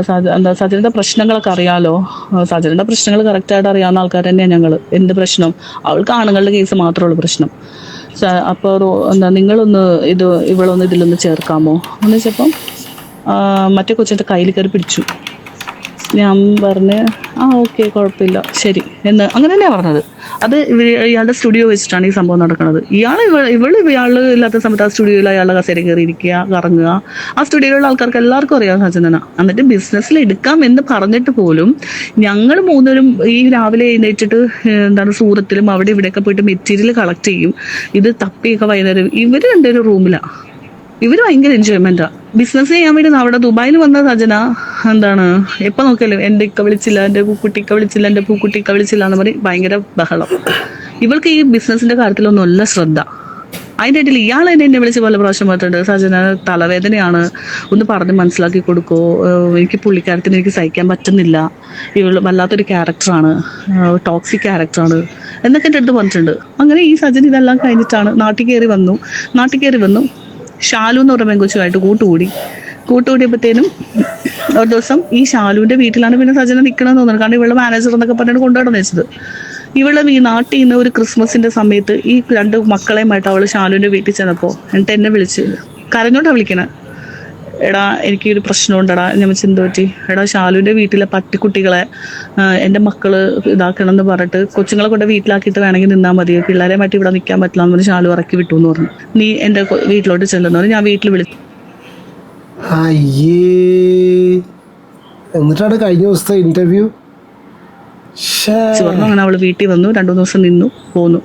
[SPEAKER 1] സജനയുടെ പ്രശ്നങ്ങളൊക്കെ അറിയാലോ, സജനയുടെ പ്രശ്നങ്ങൾ കറക്റ്റായിട്ട് അറിയാവുന്ന ആൾക്കാർ തന്നെയാണ് ഞങ്ങൾ. എന്ത് പ്രശ്നം, അവൾക്ക് ആണുങ്ങളുടെ കേസ് മാത്രമുള്ള പ്രശ്നം. അപ്പോൾ നിങ്ങളൊന്ന് ഇവളൊന്ന് ഇതിലൊന്ന് ചേർക്കാമോ എന്ന് വെച്ചപ്പം മറ്റേ കൊച്ചിൻ്റെ കയ്യിൽ കയറി പിടിച്ചു. ഞാൻ പറഞ്ഞ് ഓക്കെ കുഴപ്പമില്ല ശരി എന്ന് അങ്ങനെ തന്നെയാണ് പറഞ്ഞത്. അത് ഇയാളുടെ സ്റ്റുഡിയോ വെച്ചിട്ടാണ് ഈ സംഭവം നടക്കുന്നത്. ഇയാൾ ഇല്ലാത്ത സമയത്ത് ആ സ്റ്റുഡിയോയിൽ അയാളുടെ കസേര കയറി ഇരിക്കുക, കറങ്ങുക. ആ സ്റ്റുഡിയോയിലുള്ള ആൾക്കാർക്ക് എല്ലാവർക്കും അറിയാം സജനന. എന്നിട്ട് ബിസിനസ്സിൽ എടുക്കാം എന്ന് പറഞ്ഞിട്ട് പോലും ഞങ്ങൾ മൂന്നരും ഈ രാവിലെ എഴുന്നേറ്റിട്ട് സൂറത്തിലും അവിടെ ഇവിടെയൊക്കെ പോയിട്ട് മെറ്റീരിയൽ കളക്ട് ചെയ്യും. ഇത് തപ്പിയൊക്കെ വൈകുന്നേരം ഇവർ രണ്ടൊരു റൂമിലാണ്. ഇവര് ഭയങ്കര എൻജോയ്മെന്റാ. ബിസിനസ് ചെയ്യാൻ വേണ്ടി അവിടെ ദുബായിൽ വന്ന സജന എപ്പൊ നോക്കിയാലും എൻ്റെ ഇക്ക വിളിച്ചില്ല, എൻ്റെ പൂക്കുട്ടിക്ക വിളിച്ചില്ല, എൻ്റെ പൂക്കുട്ടിക്ക വിളിച്ചില്ല എന്ന് പറയും. ഭയങ്കര ബഹളം. ഇവൾക്ക് ഈ ബിസിനസിന്റെ കാര്യത്തിലൊന്നും അല്ല ശ്രദ്ധ. അതിൻ്റെ ഇടയിൽ ഇയാൾ എന്നെ വിളിച്ച് പല പ്രാവശ്യം പറഞ്ഞിട്ടുണ്ട്, സജന തലവേദനയാണ്, ഒന്ന് പറഞ്ഞ് മനസ്സിലാക്കി കൊടുക്കോ, എനിക്ക് പുള്ളിക്കാരത്തിന് എനിക്ക് സഹിക്കാൻ പറ്റുന്നില്ല, ഇവൾ വല്ലാത്തൊരു ക്യാരക്ടറാണ്, ടോക്സിക് ക്യാരക്ടറാണ് എന്നൊക്കെ എൻ്റെ അടുത്ത് പറഞ്ഞിട്ടുണ്ട്. അങ്ങനെ ഈ സജന ഇതെല്ലാം കഴിഞ്ഞിട്ടാണ് നാട്ടിൽ കയറി വന്നു. ഷാലു എന്ന് പറഞ്ഞ പെങ്കൊച്ചുമായിട്ട് കൂട്ടുകൂടിയപ്പോഴത്തേനും ഒരു ദിവസം ഈ ഷാലുവിൻ്റെ വീട്ടിലാണ് പിന്നെ സജന നിൽക്കണമെന്ന് തോന്നുന്നത്. കാരണം ഇവളുടെ മാനേജർ എന്നൊക്കെ പറഞ്ഞിട്ട് കൊണ്ടുവരണം വെച്ചത്. ഇവള് ഈ നാട്ടിൽ നിന്ന് ഒരു ക്രിസ്മസിൻ്റെ സമയത്ത് ഈ 2 മക്കളെയുമായിട്ട് അവൾ ഷാലുവിൻ്റെ വീട്ടിൽ ചെന്നപ്പോൾ എന്നിട്ട് എന്നെ വിളിച്ച് കരഞ്ഞോണ്ടാണ് വിളിക്കണേ, എടാ എനിക്കൊരു പ്രശ്നമുണ്ടടാ. ഞാൻ ചിന്ത പറ്റി, എടാ ഷാലുവിൻ്റെ വീട്ടിലെ പട്ടിക്കുട്ടികളെ എൻ്റെ മക്കള് ഇതാക്കണം എന്ന് പറഞ്ഞിട്ട് കൊച്ചുങ്ങളെ കൊണ്ട് വീട്ടിലാക്കിയിട്ട് വേണമെങ്കിൽ നിന്നാൽ മതി, പിള്ളേരെ മാറ്റി ഇവിടെ നിൽക്കാൻ പറ്റില്ല എന്ന് പറഞ്ഞ് ഷാലു ഇറക്കി വിട്ടു എന്ന് പറഞ്ഞു. നീ എൻ്റെ വീട്ടിലോട്ട് ചെല്ലുന്നു പറഞ്ഞു. ഞാൻ വീട്ടിൽ വിളിച്ചു.
[SPEAKER 4] എന്നിട്ടാണ് കഴിഞ്ഞ ദിവസത്തെ ഇന്റർവ്യൂ
[SPEAKER 1] പറഞ്ഞു. അങ്ങനെ അവള് വീട്ടിൽ വന്നു, 2 ദിവസം നിന്നു, പോന്നു.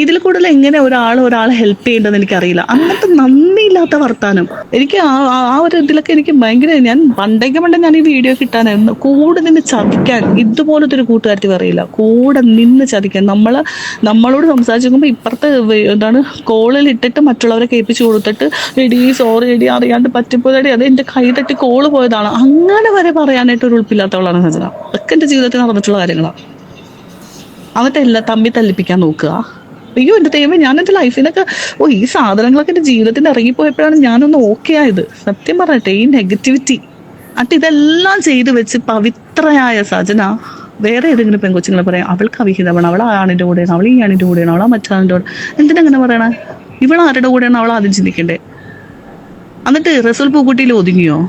[SPEAKER 1] ഇതിൽ കൂടുതൽ എങ്ങനെ ഒരാളെ ഹെൽപ്പ് ചെയ്യേണ്ടതെന്ന് എനിക്കറിയില്ല. അങ്ങനത്തെ നന്ദിയില്ലാത്ത വർത്താനം. എനിക്ക് ആ ഒരു ഇതിലൊക്കെ എനിക്ക് ഭയങ്കര, ഞാൻ പണ്ടേ ഞാൻ ഈ വീഡിയോ കിട്ടാനായിരുന്നു. കൂടെ നിന്ന് ചതിക്കാൻ ഇതുപോലത്തെ ഒരു കൂട്ടുകാരത്തി പറയില്ല. കൂടെ നിന്ന് ചതിക്കാൻ, നമ്മളോട് സംസാരിക്കുമ്പോൾ ഇപ്പുറത്തെ കോളിൽ ഇട്ടിട്ട് മറ്റുള്ളവരെ കേൾപ്പിച്ചു കൊടുത്തിട്ട് സോറി എടി അറിയാണ്ട് പറ്റിപ്പോയതടി, അത് എൻ്റെ കൈ തട്ടി കോള് പോയതാണ്, അങ്ങനെ വരെ പറയാനായിട്ട് ഒരു ഉൾപ്പില്ലാത്തവളാണ് സജന. അതൊക്കെ എൻ്റെ ജീവിതത്തിൽ നടന്നിട്ടുള്ള കാര്യങ്ങളാണ്. എന്നിട്ട് എല്ലാം തമ്മിൽ തല്ലിപ്പിക്കാൻ നോക്കുക. അയ്യോ എൻ്റെ ദൈവമേ, ഞാൻ എൻ്റെ ലൈഫിലൊക്കെ ഈ സാധനങ്ങളൊക്കെ എൻ്റെ ജീവിതത്തിൽ ഇറങ്ങിപ്പോയപ്പോഴാണ് ഞാനൊന്ന് ഓക്കെ ആയത്. സത്യം പറയട്ടെ, ഈ നെഗറ്റിവിറ്റി ഇതെല്ലാം ചെയ്ത് വെച്ച് പവിത്രയായ സജന വേറെ ഏതെങ്കിലും പെൺകൊച്ചുങ്ങളെ പറയാം അവൾക്ക് അവിഹിതമാണ്, അവൾ ആ ആണിൻ്റെ കൂടെയാണ്, അവൾ ഈ ആണിൻ്റെ കൂടെയാണ്, അവൾ ആ മറ്റാണിൻ്റെ കൂടെ. എന്തിനങ്ങനെ പറയണേ? ഇവൾ ആരുടെ കൂടെയാണ് അവൾ ആദ്യം ചിന്തിക്കണ്ടേ? എന്നിട്ട് റസൂൽ പൂക്കുട്ടിയിൽ ഒതുങ്ങിയോ?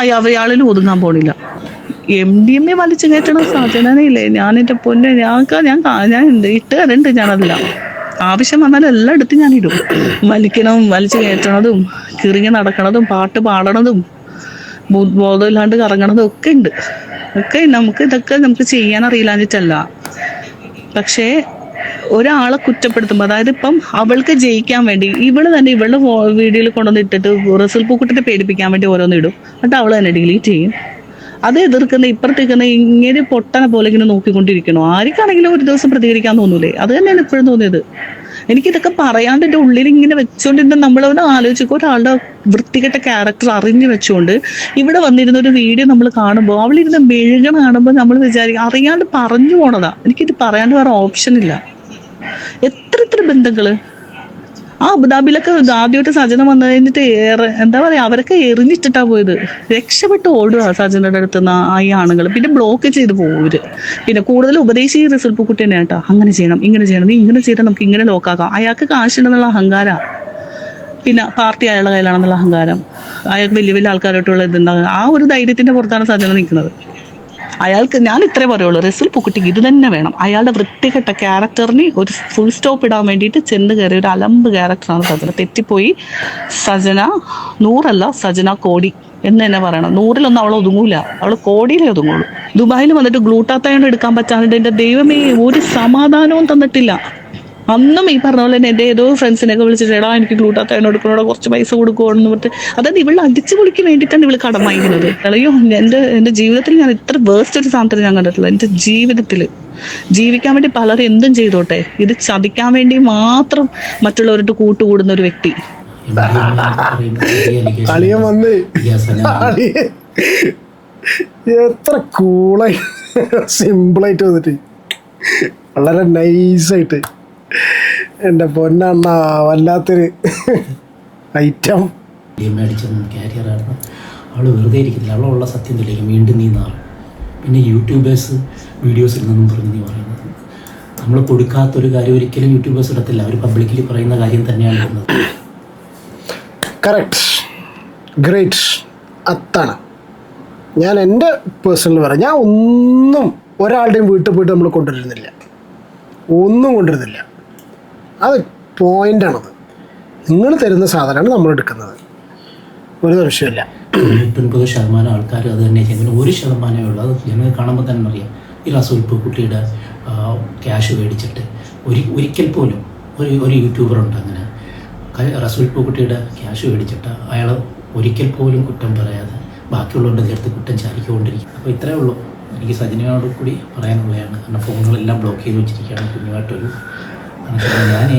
[SPEAKER 1] അയാളിൽ ഒതുങ്ങാൻ പോണില്ല. MDMA വലിച്ചു കയറ്റണ സജനയില്ലേ, ഞാൻ എൻ്റെ പൊന്നെ, ഞാൻ ഇട്ട് കണ്ടുണ്ട്. ഞാനതില്ല ആവശ്യം വന്നാൽ എല്ലായിടത്തും ഞാൻ ഇടും. വലിക്കണം, വലിച്ചു കയറ്റണതും, കിറിങ്ങി നടക്കണതും, പാട്ട് പാടണതും, ബോധമില്ലാണ്ട് കറങ്ങണതും ഒക്കെ ഉണ്ട്. ഇതൊക്കെ നമുക്ക് ചെയ്യാൻ അറിയില്ലാഞ്ഞിട്ടല്ല. പക്ഷേ ഒരാളെ കുറ്റപ്പെടുത്തുമ്പോൾ, അതായത് ഇപ്പം അവൾക്ക് ജയിക്കാൻ വേണ്ടി ഇവള് തന്നെ ഇവളുടെ വീഡിയോയിൽ കൊണ്ടുവന്നിട്ടിട്ട് റസൂൽ പൂക്കുട്ടിനെ പേടിപ്പിക്കാൻ വേണ്ടി ഓരോന്ന് ഇടും. എന്നിട്ട് അവള് തന്നെ ഡിലീറ്റ് ചെയ്യും. അത് എതിർക്കുന്ന ഇപ്പുറത്തേക്കുന്ന ഇങ്ങനെ പൊട്ടനെ പോലെ ഇങ്ങനെ നോക്കിക്കൊണ്ടിരിക്കണോ? ആർക്കാണെങ്കിലും ഒരു ദിവസം പ്രതികരിക്കാൻ തോന്നൂലേ? അത് തന്നെയാണ് ഇപ്പോഴും തോന്നിയത്. എനിക്കിതൊക്കെ പറയാണ്ട് എൻ്റെ ഉള്ളിൽ ഇങ്ങനെ വെച്ചുകൊണ്ടിരുന്ന നമ്മളവിടെ ആലോചിക്കും, ഒരാളുടെ വൃത്തികെട്ട ക്യാരക്ടർ അറിഞ്ഞു വെച്ചുകൊണ്ട് ഇവിടെ വന്നിരുന്ന ഒരു വീഡിയോ നമ്മൾ കാണുമ്പോൾ, അവളിരുന്ന് മെഴുകണ കാണുമ്പോൾ നമ്മൾ വിചാരിക്കും അറിയാണ്ട് പറഞ്ഞു പോണതാ. എനിക്കിത് പറയാണ്ട് വേറെ ഓപ്ഷൻ ഇല്ല. എത്ര ബന്ധങ്ങള് ആ അബുദാബിയിലൊക്കെ ആദ്യമായിട്ട് സജന വന്നു കഴിഞ്ഞിട്ട് എന്താ പറയാ, അവരൊക്കെ എറിഞ്ഞിട്ടിട്ടാ പോയത്. രക്ഷപ്പെട്ട് ഓടുക സജനയുടെ അടുത്തുനിന്ന് ഈ ആണുങ്ങൾ. പിന്നെ ബ്ലോക്ക് ചെയ്ത് പോകും ഇവര്. പിന്നെ കൂടുതൽ ഉപദേശി റസൂൽ പൂക്കുട്ടി തന്നെ കേട്ടോ, അങ്ങനെ ചെയ്യണം, ഇങ്ങനെ ചെയ്യണം, നീ ഇങ്ങനെ ചെയ്താൽ നമുക്ക് ഇങ്ങനെ ലോക്കാക്കാം. അയാൾക്ക് കാശുണ്ടെന്നുള്ള അഹങ്കാരം, പിന്നെ പാർട്ടി അയാളുടെ കയ്യിലാണെന്നുള്ള അഹങ്കാരം, അയാൾക്ക് വലിയ വലിയ ആൾക്കാരായിട്ടുള്ള ഇതുണ്ടാകുക. ആ ഒരു ധൈര്യത്തിന്റെ പുറത്താണ് സജന നിൽക്കുന്നത്. അയാൾക്ക് ഞാൻ ഇത്രേ പറയുള്ളൂ, റസൂൽ പൂക്കുട്ടിക്ക് ഇത് തന്നെ വേണം. അയാളുടെ വൃത്തികെട്ട ക്യാരക്ടറിന് ഒരു ഫുൾ സ്റ്റോപ്പ് ഇടാൻ വേണ്ടിയിട്ട് ചെന്ന് കയറിയ ഒരു അലമ്പ് ക്യാരക്ടറാണ് സജന. തെറ്റിപ്പോയി. സജന 100 സജന കോടി എന്ന് തന്നെ പറയണം. 100 അവൾ ഒതുങ്ങൂല, അവൾ കോടിയിലേ ഒതുങ്ങുള്ളൂ. ദുബായിൽ വന്നിട്ട് ഗ്ലൂട്ടാത്തയോണ്ട് എടുക്കാൻ പറ്റാണ്ട് എൻ്റെ ദൈവമേ ഒരു സമാധാനവും തന്നിട്ടില്ല. അന്നും ഈ പറഞ്ഞ പോലെ തന്നെ എൻ്റെ ഏതോ ഫ്രണ്ട്സിനെയൊക്കെ വിളിച്ചിട്ട് എടാ എനിക്ക് ഗ്ലൂട്ടാത്തയോണ്ട് എടുക്കണോടെ കുറച്ച് പൈസ കൊടുക്കുമെന്ന് പറഞ്ഞിട്ട്, അതായത് ഇവൾ അടിച്ചു പൊളിക്ക് വേണ്ടിയിട്ടാണ് ഇവൾ കടമായിരിക്കുന്നത്. അയ്യോ, എൻ്റെ ജീവിതത്തിൽ ഞാൻ ഇത്ര വേസ്റ്റ് ഒരു സാധനത്തിന് ഞാൻ കണ്ടിട്ടില്ല. എൻ്റെ ജീവിതത്തിൽ ജീവിക്കാൻ വേണ്ടി പലരും എന്തും ചെയ്തോട്ടെ, ഇത് ചതിക്കാൻ വേണ്ടി മാത്രം മറ്റുള്ളവരുടെ കൂട്ടുകൂടുന്ന ഒരു വ്യക്തി.
[SPEAKER 4] അളിയൻ വന്ന് എത്ര കൂളായി സിമ്പിളായിട്ട് വന്നിട്ട് വളരെ നൈസായിട്ട് എൻ്റെ പൊന്നണ്ണ വല്ലാത്തൊരു ഐറ്റം.
[SPEAKER 5] അടിച്ചൊന്നും കാരിയറായിരുന്നു. അവൾ വെറുതെ ഇരിക്കുന്നില്ല, അവളുള്ള സത്യം തെളിയിക്കും വീണ്ടും നീ നാളും. പിന്നെ യൂട്യൂബേഴ്സ് വീഡിയോസിൽ നിന്നും പറഞ്ഞ് നീ പറയുന്നത് നമ്മൾ കൊടുക്കാത്തൊരു കാര്യം ഒരിക്കലും യൂട്യൂബേഴ്സ് ഇടത്തില്ല. അവർ പബ്ലിക്കലി പറയുന്ന കാര്യം തന്നെയാണ് ഇടുന്നത്.
[SPEAKER 4] Correct, great. അത്താണ് ഞാൻ എൻ്റെ പേഴ്സണൽ പറയാം. ഞാൻ ഒന്നും ഒരാളുടെയും വീട്ടിൽ പോയിട്ട് നമ്മൾ കൊണ്ടുവരുന്നില്ല, ഒന്നും കൊണ്ടുവരുന്നില്ല. അത് പോയിൻ്റാണത്. നിങ്ങൾ തരുന്ന സാധനമാണ് നമ്മൾ എടുക്കുന്നത്, ഒരു സംശയമില്ല.
[SPEAKER 5] 99% ആൾക്കാർ അത് തന്നെ ചെയ്യുന്നത്. 1% ഉള്ളൂ. അത് ഞങ്ങൾ കാണുമ്പോൾ തന്നെ അറിയാം. ഈ റസൂൽ പൂക്കുട്ടിയുടെ ക്യാഷ് മേടിച്ചിട്ട് ഒരിക്കൽ പോലും ഒരു യൂട്യൂബറുണ്ട് അങ്ങനെ റസൂൽ പൂക്കുട്ടിയുടെ ക്യാഷ് മേടിച്ചിട്ട് അയാൾ ഒരിക്കൽ പോലും കുറ്റം പറയാതെ ബാക്കിയുള്ളവരുടെ ചേർത്ത് കുറ്റം ചാരിക്കൊണ്ടിരിക്കും. അപ്പോൾ ഇത്രയേ ഉള്ളൂ എനിക്ക് സജനയോട് കൂടി പറയാനുള്ളതാണ്. കാരണം ഫോണുകളെല്ലാം ബ്ലോക്ക് ചെയ്ത് വെച്ചിരിക്കുകയാണ് കുഞ്ഞുമായിട്ടൊരു.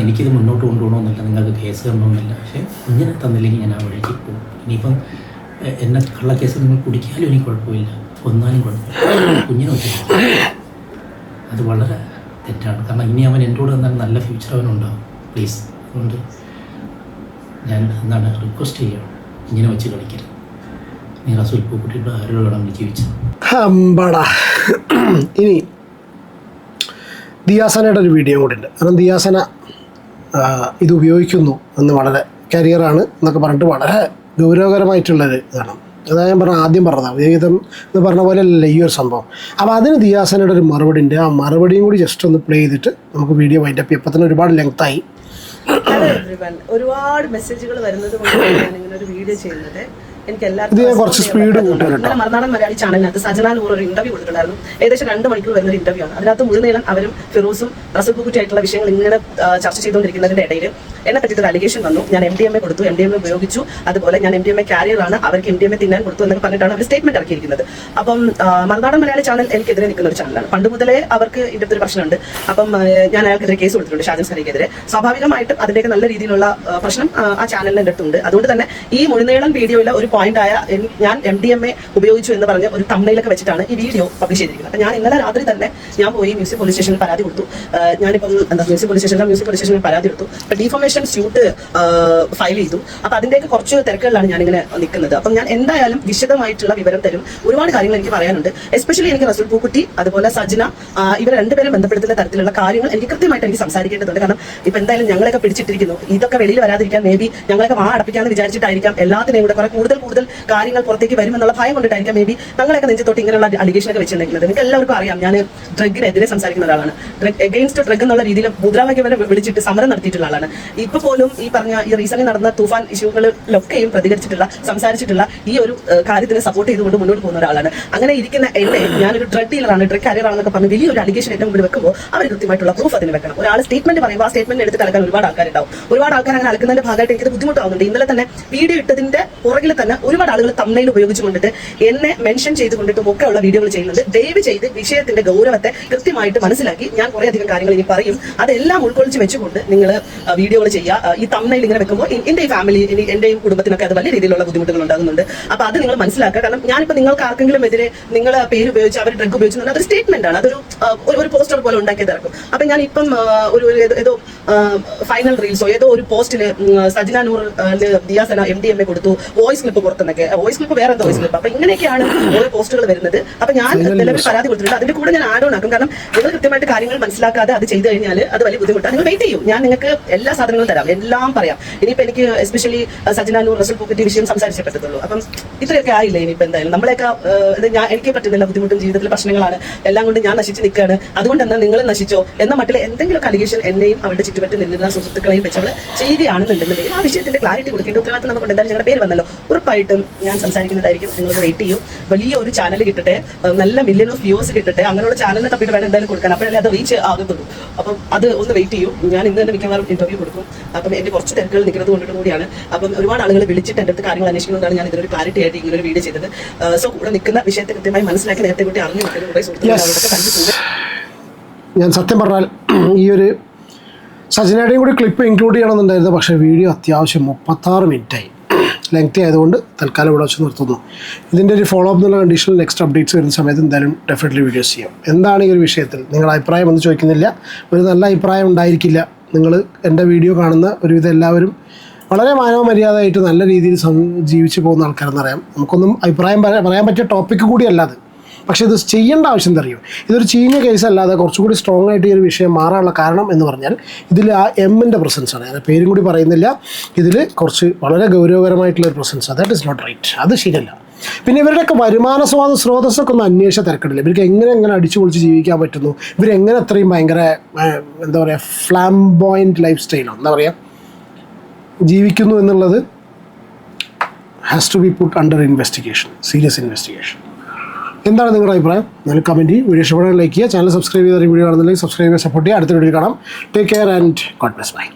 [SPEAKER 5] എനിക്കിത് മുന്നോട്ട് കൊണ്ടുപോകണമെന്നില്ല, നിങ്ങൾക്ക് കേസ് തരണമെന്നില്ല. പക്ഷേ കുഞ്ഞിനെ തന്നില്ലെങ്കിൽ ഞാൻ ആ വഴിക്ക് പോകും. ഇനിയിപ്പം എന്നെ കള്ളക്കേസ് നിങ്ങൾ കുടിക്കാനും എനിക്ക് കുഴപ്പമില്ല, കൊന്നാലും കുഴപ്പമില്ല, കുഞ്ഞിനെ വെച്ച് അത് വളരെ തെറ്റാണ്. കാരണം ഇനി അവൻ എൻ്റെ കൂടെ എന്താണ് നല്ല ഫ്യൂച്ചർ അവനുണ്ടാവും. പ്ലീസ്, അതുകൊണ്ട് ഞാൻ എന്താണ് റിക്വസ്റ്റ് ചെയ്യണം, ഇങ്ങനെ വെച്ച് കളിക്കരുത്. നീ റസൂൽ പൂക്കുട്ടിയുടെ ആരോട് വേണം ജീവിച്ചത്.
[SPEAKER 4] ഇനി ദിയാസനയുടെ ഒരു വീഡിയോ കൂടി ഉണ്ട്. കാരണം ദിയാസന ഇത് ഉപയോഗിക്കുന്നു എന്ന് വളരെ കരിയറാണ് എന്നൊക്കെ പറഞ്ഞിട്ട് വളരെ ഗൗരവകരമായിട്ടുള്ളൊരു ഇതാണ്. അതായത് ഞാൻ ആദ്യം പറഞ്ഞതാണ് ജീവിതം എന്ന് പറഞ്ഞ പോലെ അല്ലല്ലോ ഈ ഒരു സംഭവം. അപ്പോൾ അതിന് ദിയാസനയുടെ ഒരു മറുപടി ഉണ്ട്. ആ മറുപടിയും കൂടി ജസ്റ്റ് ഒന്ന് പ്ലേ ചെയ്തിട്ട് നമുക്ക് വീഡിയോ വൈൻഡപ്പ് ചെയ്യാം. ഇപ്പം തന്നെ ഒരുപാട് ലെങ്തായി.
[SPEAKER 6] ഒരുപാട് മെസ്സേജുകൾ വരുന്നത് കൊണ്ട് ഞാൻ ഇങ്ങനെ ഒരു വീഡിയോ ചെയ്യുന്നത്. എനിക്ക്
[SPEAKER 4] കുറച്ച് സ്പീഡ് കൂട്ടാനുണ്ട്.
[SPEAKER 6] മറുനാടൻ മലയാളി ചാനലിനകത്ത് സജന നൂർ ഒരു ഇന്റർവ്യൂ കൊടുത്തിട്ടുണ്ടായിരുന്നു. ഏകദേശം 2 മണിക്കൂർ വരുന്ന ഒരു ഇന്റർവ്യൂ ആണ്. അതിനകത്ത് മുഴുനീളം അവരും ഫിറോസും റസൂൽ പൂക്കുട്ടി ആയിട്ടുള്ള വിഷയങ്ങൾ ഇങ്ങനെ ചർച്ച ചെയ്തുകൊണ്ടിരിക്കുന്നതിന്റെ ഇടയിൽ എന്നെ പറ്റിയിട്ട് അലിഗേഷൻ വന്നു. ഞാൻ MDMA കൊടുത്തു, MDMA ഉപയോഗിച്ചു, അതുപോലെ ഞാൻ MDMA കാരിയറാണ്, അവർക്ക് MDMA തിന്നാൻ കൊടുത്തു എന്നൊക്കെ പറഞ്ഞിട്ടാണ് അവർ സ്റ്റേറ്റ്മെന്റ് ഇറക്കിയിരിക്കുന്നത്. അപ്പം മറുനാടൻ മലയാളി ചാനൽ എനിക്കെതിരെ നിൽക്കുന്ന ഒരു ചാനലാണ്. പണ്ട് മുതലേ അവർക്ക് ഇതിന്റെ ഒരു പ്രശ്നമുണ്ട്. അപ്പം ഞാൻ അയാൾക്കെതിരെ കേസ് കൊടുത്തിട്ടുണ്ട്, ഷാജൻ സലീക്കെതിരെ. സ്വാഭാവികമായിട്ടും അതിന്റെയൊക്കെ നല്ല രീതിയിലുള്ള പ്രശ്നം ആ ചാനലിന്റെ അടുത്തുണ്ട്. അതുകൊണ്ട് തന്നെ ഈ മുഴുനീളം വീഡിയോയിലെ ഒരു പോയിന്റ് ആയ ഞാൻ MDMA ഉപയോഗിച്ചു എന്ന് പറഞ്ഞ ഒരു തംബ്നെയിലൊക്കെ വെച്ചിട്ടാണ് ഈ വീഡിയോ പബ്ലിഷ് ചെയ്തിരിക്കുന്നത്. അപ്പം ഞാൻ ഇന്നലെ രാത്രി തന്നെ ഞാൻ പോയി മ്യൂസിക് പോലീസ് സ്റ്റേഷനിൽ പരാതി കൊടുത്തു. ഞാനിപ്പം മ്യൂസിക് പോലീസ് സ്റ്റേഷനിൽ പരാതി കൊടുത്തു. ഡിഫോമേഷൻ ഡിഫമേഷൻ സ്യൂട്ട് ഫയൽ ചെയ്തു. അപ്പൊ അതിന്റെയൊക്കെ കുറച്ച് തിരക്കുകളിലാണ് ഞാനിങ്ങനെ നിൽക്കുന്നത്. അപ്പം ഞാൻ എന്തായാലും വിശദമായിട്ടുള്ള വിവരം തരും. ഒരുപാട് കാര്യങ്ങൾ എനിക്ക് പറയാനുണ്ട്. എസ്പെഷ്യലി എനിക്ക് റസൂൽ പൂക്കുട്ടി അതുപോലെ സജ്ന ഇവർ രണ്ടുപേരും ബന്ധപ്പെടുത്തുന്ന തരത്തിലുള്ള കാര്യങ്ങൾ എനിക്ക് കൃത്യമായിട്ട് എനിക്ക് സംസാരിക്കേണ്ടതുണ്ട്. കാരണം ഇപ്പൊ എന്തായാലും ഞങ്ങളൊക്കെ പിടിച്ചിട്ടിരിക്കുന്നു. ഇതൊക്കെ വെളിയിൽ വരാതിരിക്കാൻ മേ ബി ഞങ്ങളൊക്കെ അടപ്പിക്കാന്ന് വിചാരിച്ചിട്ടായിരിക്കാം. എല്ലാത്തിനെയും കൂടെ കുറെ കൂടുതൽ കാര്യങ്ങൾ പുറത്തേക്ക് വരുമെന്നുള്ള ഭയം കൊണ്ടിട്ടായിരിക്കാം മേ ബി ഞങ്ങളൊക്കെ നെഞ്ചത്തോട്ട് ഇങ്ങനെയുള്ള അലിഗേഷനൊക്കെ വെച്ചിട്ടുണ്ടെങ്കിൽ. നിങ്ങൾക്ക് എല്ലാവർക്കും അറിയാം ഞാൻ ഡ്രഗിനെതിരെ സംസാരിക്കുന്ന ഒരാളാണ്. എഗെയിൻസ്റ്റ് ഡ്രഗ് എന്നുള്ള രീതിയിൽ മുദ്രാവാക്യം വരെ വിളിച്ചിട്ട് സമരം നടത്തിയിട്ടുള്ള ആളാണ്. ഇപ്പൊ പോലും ഈ പറഞ്ഞ ഈ റീസെന്റ് നടന്ന തൂഫാൻ ഇഷ്യൂകളിലൊക്കെയും പ്രതികരിച്ചിട്ടുള്ള സംസാരിച്ചിട്ടുള്ള ഈ ഒരു കാര്യത്തിന് സപ്പോർട്ട് ചെയ്തുകൊണ്ട് മുന്നോട്ട് പോകുന്ന ഒരാളാണ്. അങ്ങനെ ഇരിക്കുന്ന എന്നെ ഞാനൊരു ഡ്രഗ് ഡീലറാണ്, ഡ്രഗ് കാരിയറാണെന്നൊക്കെ പറഞ്ഞ് വലിയൊരു അലിഗേഷൻ ഏറ്റവും കൂടി വെക്കുമ്പോൾ അവർ കൃത്യമായിട്ടുള്ള പ്രൂഫ് അതിന് വെക്കണം. ഒരാൾ സ്റ്റേറ്റ്മെന്റ് പറയുമ്പോൾ ആ സ്റ്റേറ്റ്മെന്റ് എടുത്ത് കളക്കാൻ ഒരുപാട് ആൾക്കാരുണ്ടാവും. ഒരുപാട് ആൾക്കാർ അങ്ങനെ അലക്കുന്നതിന്റെ ഭാഗമായിട്ട് എനിക്ക് ബുദ്ധിമുട്ടാവുന്നുണ്ട്. ഇന്നലെ തന്നെ വീഡിയോ ഇട്ടതിന്റെ പുറകിൽ തന്നെ ഒരുപാട് ആളുകൾ തമ്മിൽ ഉപയോഗിച്ചുകൊണ്ടിട്ട് എന്നെ മെൻഷൻ ചെയ്തുകൊണ്ടിട്ടും ഒക്കെ ഉള്ള വീഡിയോകൾ ചെയ്യുന്നുണ്ട്. ദയവ് ചെയ്ത് വിഷയത്തിന്റെ ഗൗരവത്തെ കൃത്യമായിട്ട് മനസ്സിലാക്കി ഞാൻ കുറെ അധികം കാര്യങ്ങൾ ഇനി പറയും. അതെല്ലാം ഉൾക്കൊള്ളിച്ച് വെച്ചുകൊണ്ട് നിങ്ങൾ വീഡിയോകൾ ചെയ്യുക. ഈ തമ്മിൽ ഇങ്ങനെ വെക്കുമ്പോൾ എന്റെ ഈ ഫാമിലി എന്റെയും കുടുംബത്തിനൊക്കെ അത് വലിയ രീതിയിലുള്ള ബുദ്ധിമുട്ടുകൾ ഉണ്ടാകുന്നുണ്ട്. അപ്പൊ അത് നിങ്ങൾ മനസ്സിലാക്കുക. കാരണം ഞാനിപ്പോ നിങ്ങൾക്ക് ആർക്കെങ്കിലും എതിരെ നിങ്ങളെ പേര് ഉപയോഗിച്ച് അവർ ഡ്രഗ് ഉപയോഗിച്ചു അതൊരു സ്റ്റേറ്റ്മെന്റ് ആണ്. അതൊരു പോസ്റ്റർ പോലെ ഉണ്ടാക്കിയത് ഇറക്കും. അപ്പൊ ഞാൻ ഇപ്പം ഏതോ ഫൈനൽ റീൽസോ ഏതോ ഒരു പോസ്റ്റില് സജ്ന നൂർ ദിയാസന MDMA കൊടുത്തു, വോയിസ് ക്ലിപ്പ് പുറത്തുനിന്നൊക്കെ, വോയിസ് ക്ലിപ്പ് വേറെ വോയിസ് ക്ലിപ്പ്. അപ്പൊ ഇങ്ങനെയൊക്കെയാണ് ഓരോ പോസ്റ്റുകൾ വരുന്നത്. അപ്പൊ ഞാൻ നിലവിൽ പരാതി കൊടുത്തിട്ടുണ്ട്. അതിന്റെ കൂടെ ഞാൻ ആഡ് ഓൺ ആക്കും. കാരണം നിങ്ങൾ കൃത്യമായിട്ട് കാര്യങ്ങൾ മനസ്സിലാക്കാതെ അത് ചെയ്തു കഴിഞ്ഞാൽ അത് വലിയ ബുദ്ധിമുട്ടാണ്. നിങ്ങൾ വെയിറ്റ് ചെയ്യൂ, ഞാൻ നിങ്ങൾക്ക് എല്ലാ സാധനങ്ങളും തരാം, എല്ലാം പറയാം. ഇനിയിപ്പോ എനിക്ക് എസ്പെഷ്യലി സജ്ന നൂർ റസൂൽ പൂക്കുട്ടി വിഷയം സംസാരിച്ചേ പറ്റത്തുള്ളൂ. അപ്പം ഇത്രയൊക്കെ ആയില്ലേ ഇനിയിപ്പോ എന്തായാലും നമ്മളെയൊക്കെ എനിക്ക് പറ്റുന്നില്ല, ബുദ്ധിമുട്ടും ജീവിതത്തിലെ പ്രശ്നങ്ങളാണ്, എല്ലാം കൊണ്ട് ഞാൻ നശിച്ച് നിൽക്കുകയാണ്, അതുകൊണ്ട് എന്നാൽ നിങ്ങൾ നശിച്ചോ എന്ന മട്ടിൽ എന്തെങ്കിലും അലിഗേഷൻ എന്നെയും അവരുടെ ചുറ്റുപറ്റും നിന്നിരുന്ന സുഹൃത്തുക്കളെയും വെച്ചവൾ ചെയ്യുകയാണെന്നുണ്ടെങ്കിൽ ആ വിഷയത്തിന്റെ ക്ലാരിറ്റി കൊടുക്കേണ്ട ഉത്തരവാദിത്തം നമുക്ക് എന്തായാലും ഞങ്ങളുടെ പേര് വന്നല്ലോ. ഉറപ്പായിട്ടും ഞാൻ സംസാരിക്കുന്നതായിരിക്കും. നിങ്ങൾ വെയിറ്റ് ചെയ്യും. വലിയ ഒരു ചാനൽ കിട്ടട്ടെ, നല്ല മില്യൺ ഓഫ് വ്യൂസ് കിട്ടട്ടെ, അങ്ങനെയുള്ള ചാനലിനെ തപ്പിട്ട് വേണം എന്തായാലും കൊടുക്കാൻ. അപ്പോഴല്ലേ അത് റീച്ച് ആകത്തുള്ളൂ. അപ്പം അത് ഒന്ന് വെയിറ്റ് ചെയ്യും. ഞാൻ ഇന്ന് തന്നെ മിക്കവാറും ഇന്റർവ്യൂ കൊടുക്കും. അപ്പം എന്റെ കുറച്ച് തിരക്കുകൾ നിൽക്കുന്നത് കൊണ്ടിട്ട് കൂടിയാണ്. അപ്പം ഒരുപാട് ആളുകൾ വിളിച്ചിട്ട് എൻ്റെ അടുത്ത് കാര്യങ്ങൾ അന്വേഷിക്കുന്നതാണ് ഞാൻ ഇതിനൊരു ക്ലാരിറ്റി ആയിട്ട് ഇങ്ങനൊരു വീഡിയോ ചെയ്തത്. സോ കൂടെ നിൽക്കുന്ന വിഷയത്തെ കൃത്യമായി മനസ്സിലാക്കി നേരത്തെ കൂട്ടി അറിഞ്ഞു നിൽക്കുന്ന കുറേ സുഹൃത്തുക്കളൊക്കെ കണ്ടിട്ടുണ്ട്.
[SPEAKER 4] ഞാൻ സത്യം പറഞ്ഞാൽ ഈ ഒരു സജനയുടെയും കൂടി ക്ലിപ്പ് ഇൻക്ലൂഡ് ചെയ്യണമെന്നുണ്ടായിരുന്നു. പക്ഷേ വീഡിയോ അത്യാവശ്യം 36 മിനിറ്റായി, ലെങ്തി ആയതുകൊണ്ട് തൽക്കാലം ഇവിടെ വെച്ച് നിർത്തുന്നു. ഇതിൻ്റെ ഒരു ഫോളോ അപ്പ് എന്നുള്ള കണ്ടീഷനിൽ നെക്സ്റ്റ് അപ്ഡേറ്റ്സ് വരുന്ന സമയത്ത് എന്തായാലും ഡെഫിനറ്റ്ലി വീഡിയോസ് ചെയ്യാം. എന്താണ് ഈ ഒരു വിഷയത്തിൽ നിങ്ങളുടെ അഭിപ്രായം എന്ന് ചോദിക്കുന്നില്ല. ഒരു നല്ല അഭിപ്രായം ഉണ്ടായിരിക്കില്ല. നിങ്ങൾ എൻ്റെ വീഡിയോ കാണുന്ന ഒരുവിധം എല്ലാവരും വളരെ മാനവ മര്യാദയായിട്ട് നല്ല രീതിയിൽ ജീവിച്ചു പോകുന്ന ആൾക്കാരെന്നറിയാം. നമുക്കൊന്നും അഭിപ്രായം പറയാൻ പറ്റിയ ടോപ്പിക്ക് കൂടിയല്ല അത്. പക്ഷേ ഇത് ചെയ്യേണ്ട ആവശ്യം എന്തറിയോ, ഇതൊരു ചീഞ്ഞ കേസല്ലാതെ കുറച്ചുകൂടി സ്ട്രോങ് ആയിട്ട് ഈ ഒരു വിഷയം മാറാനുള്ള കാരണം എന്ന് പറഞ്ഞാൽ ഇതിൽ ആ എമ്മിൻ്റെ പ്രസൻസാണ്. ഞാൻ പേരും കൂടി പറയുന്നില്ല. ഇതിൽ കുറച്ച് വളരെ ഗൗരവകരമായിട്ടുള്ള ഒരു presence, that is not right. അത് ശരിയല്ല. പിന്നെ ഇവരുടെയൊക്കെ വരുമാന സ്രോതസ്സൊക്കെ ഒന്ന് അന്വേഷിച്ച തിരക്കിടില്ല. ഇവർക്ക് എങ്ങനെ അടിച്ചു പൊളിച്ച് ജീവിക്കാൻ പറ്റുന്നു, ഇവരെങ്ങനെ അത്രയും ഭയങ്കര എന്താ പറയുക ഫ്ലാംബോയിൻറ്റ് ലൈഫ് സ്റ്റൈലോ എന്താ പറയുക ജീവിക്കുന്നു എന്നുള്ളത് has to be put under investigation, serious investigation. എന്താണ് നിങ്ങളുടെ അഭിപ്രായം? നിങ്ങൾ കമൻറ്റ് ചെയ്യും. വീഡിയോ ഇഷ്ടപ്പെടാൻ ലൈക്ക് ചെയ്യുക. ചാനൽ സബ്സ്ക്രൈബ് ചെയ്ത വീഡിയോ കാണുന്നില്ലെങ്കിൽ സബ്സ്ക്രൈബ് ചെയ്യുക, സപ്പോർട്ട് ചെയ്യുക. അടുത്ത വീഡിയോ കാണാം. Take care and God bless. By.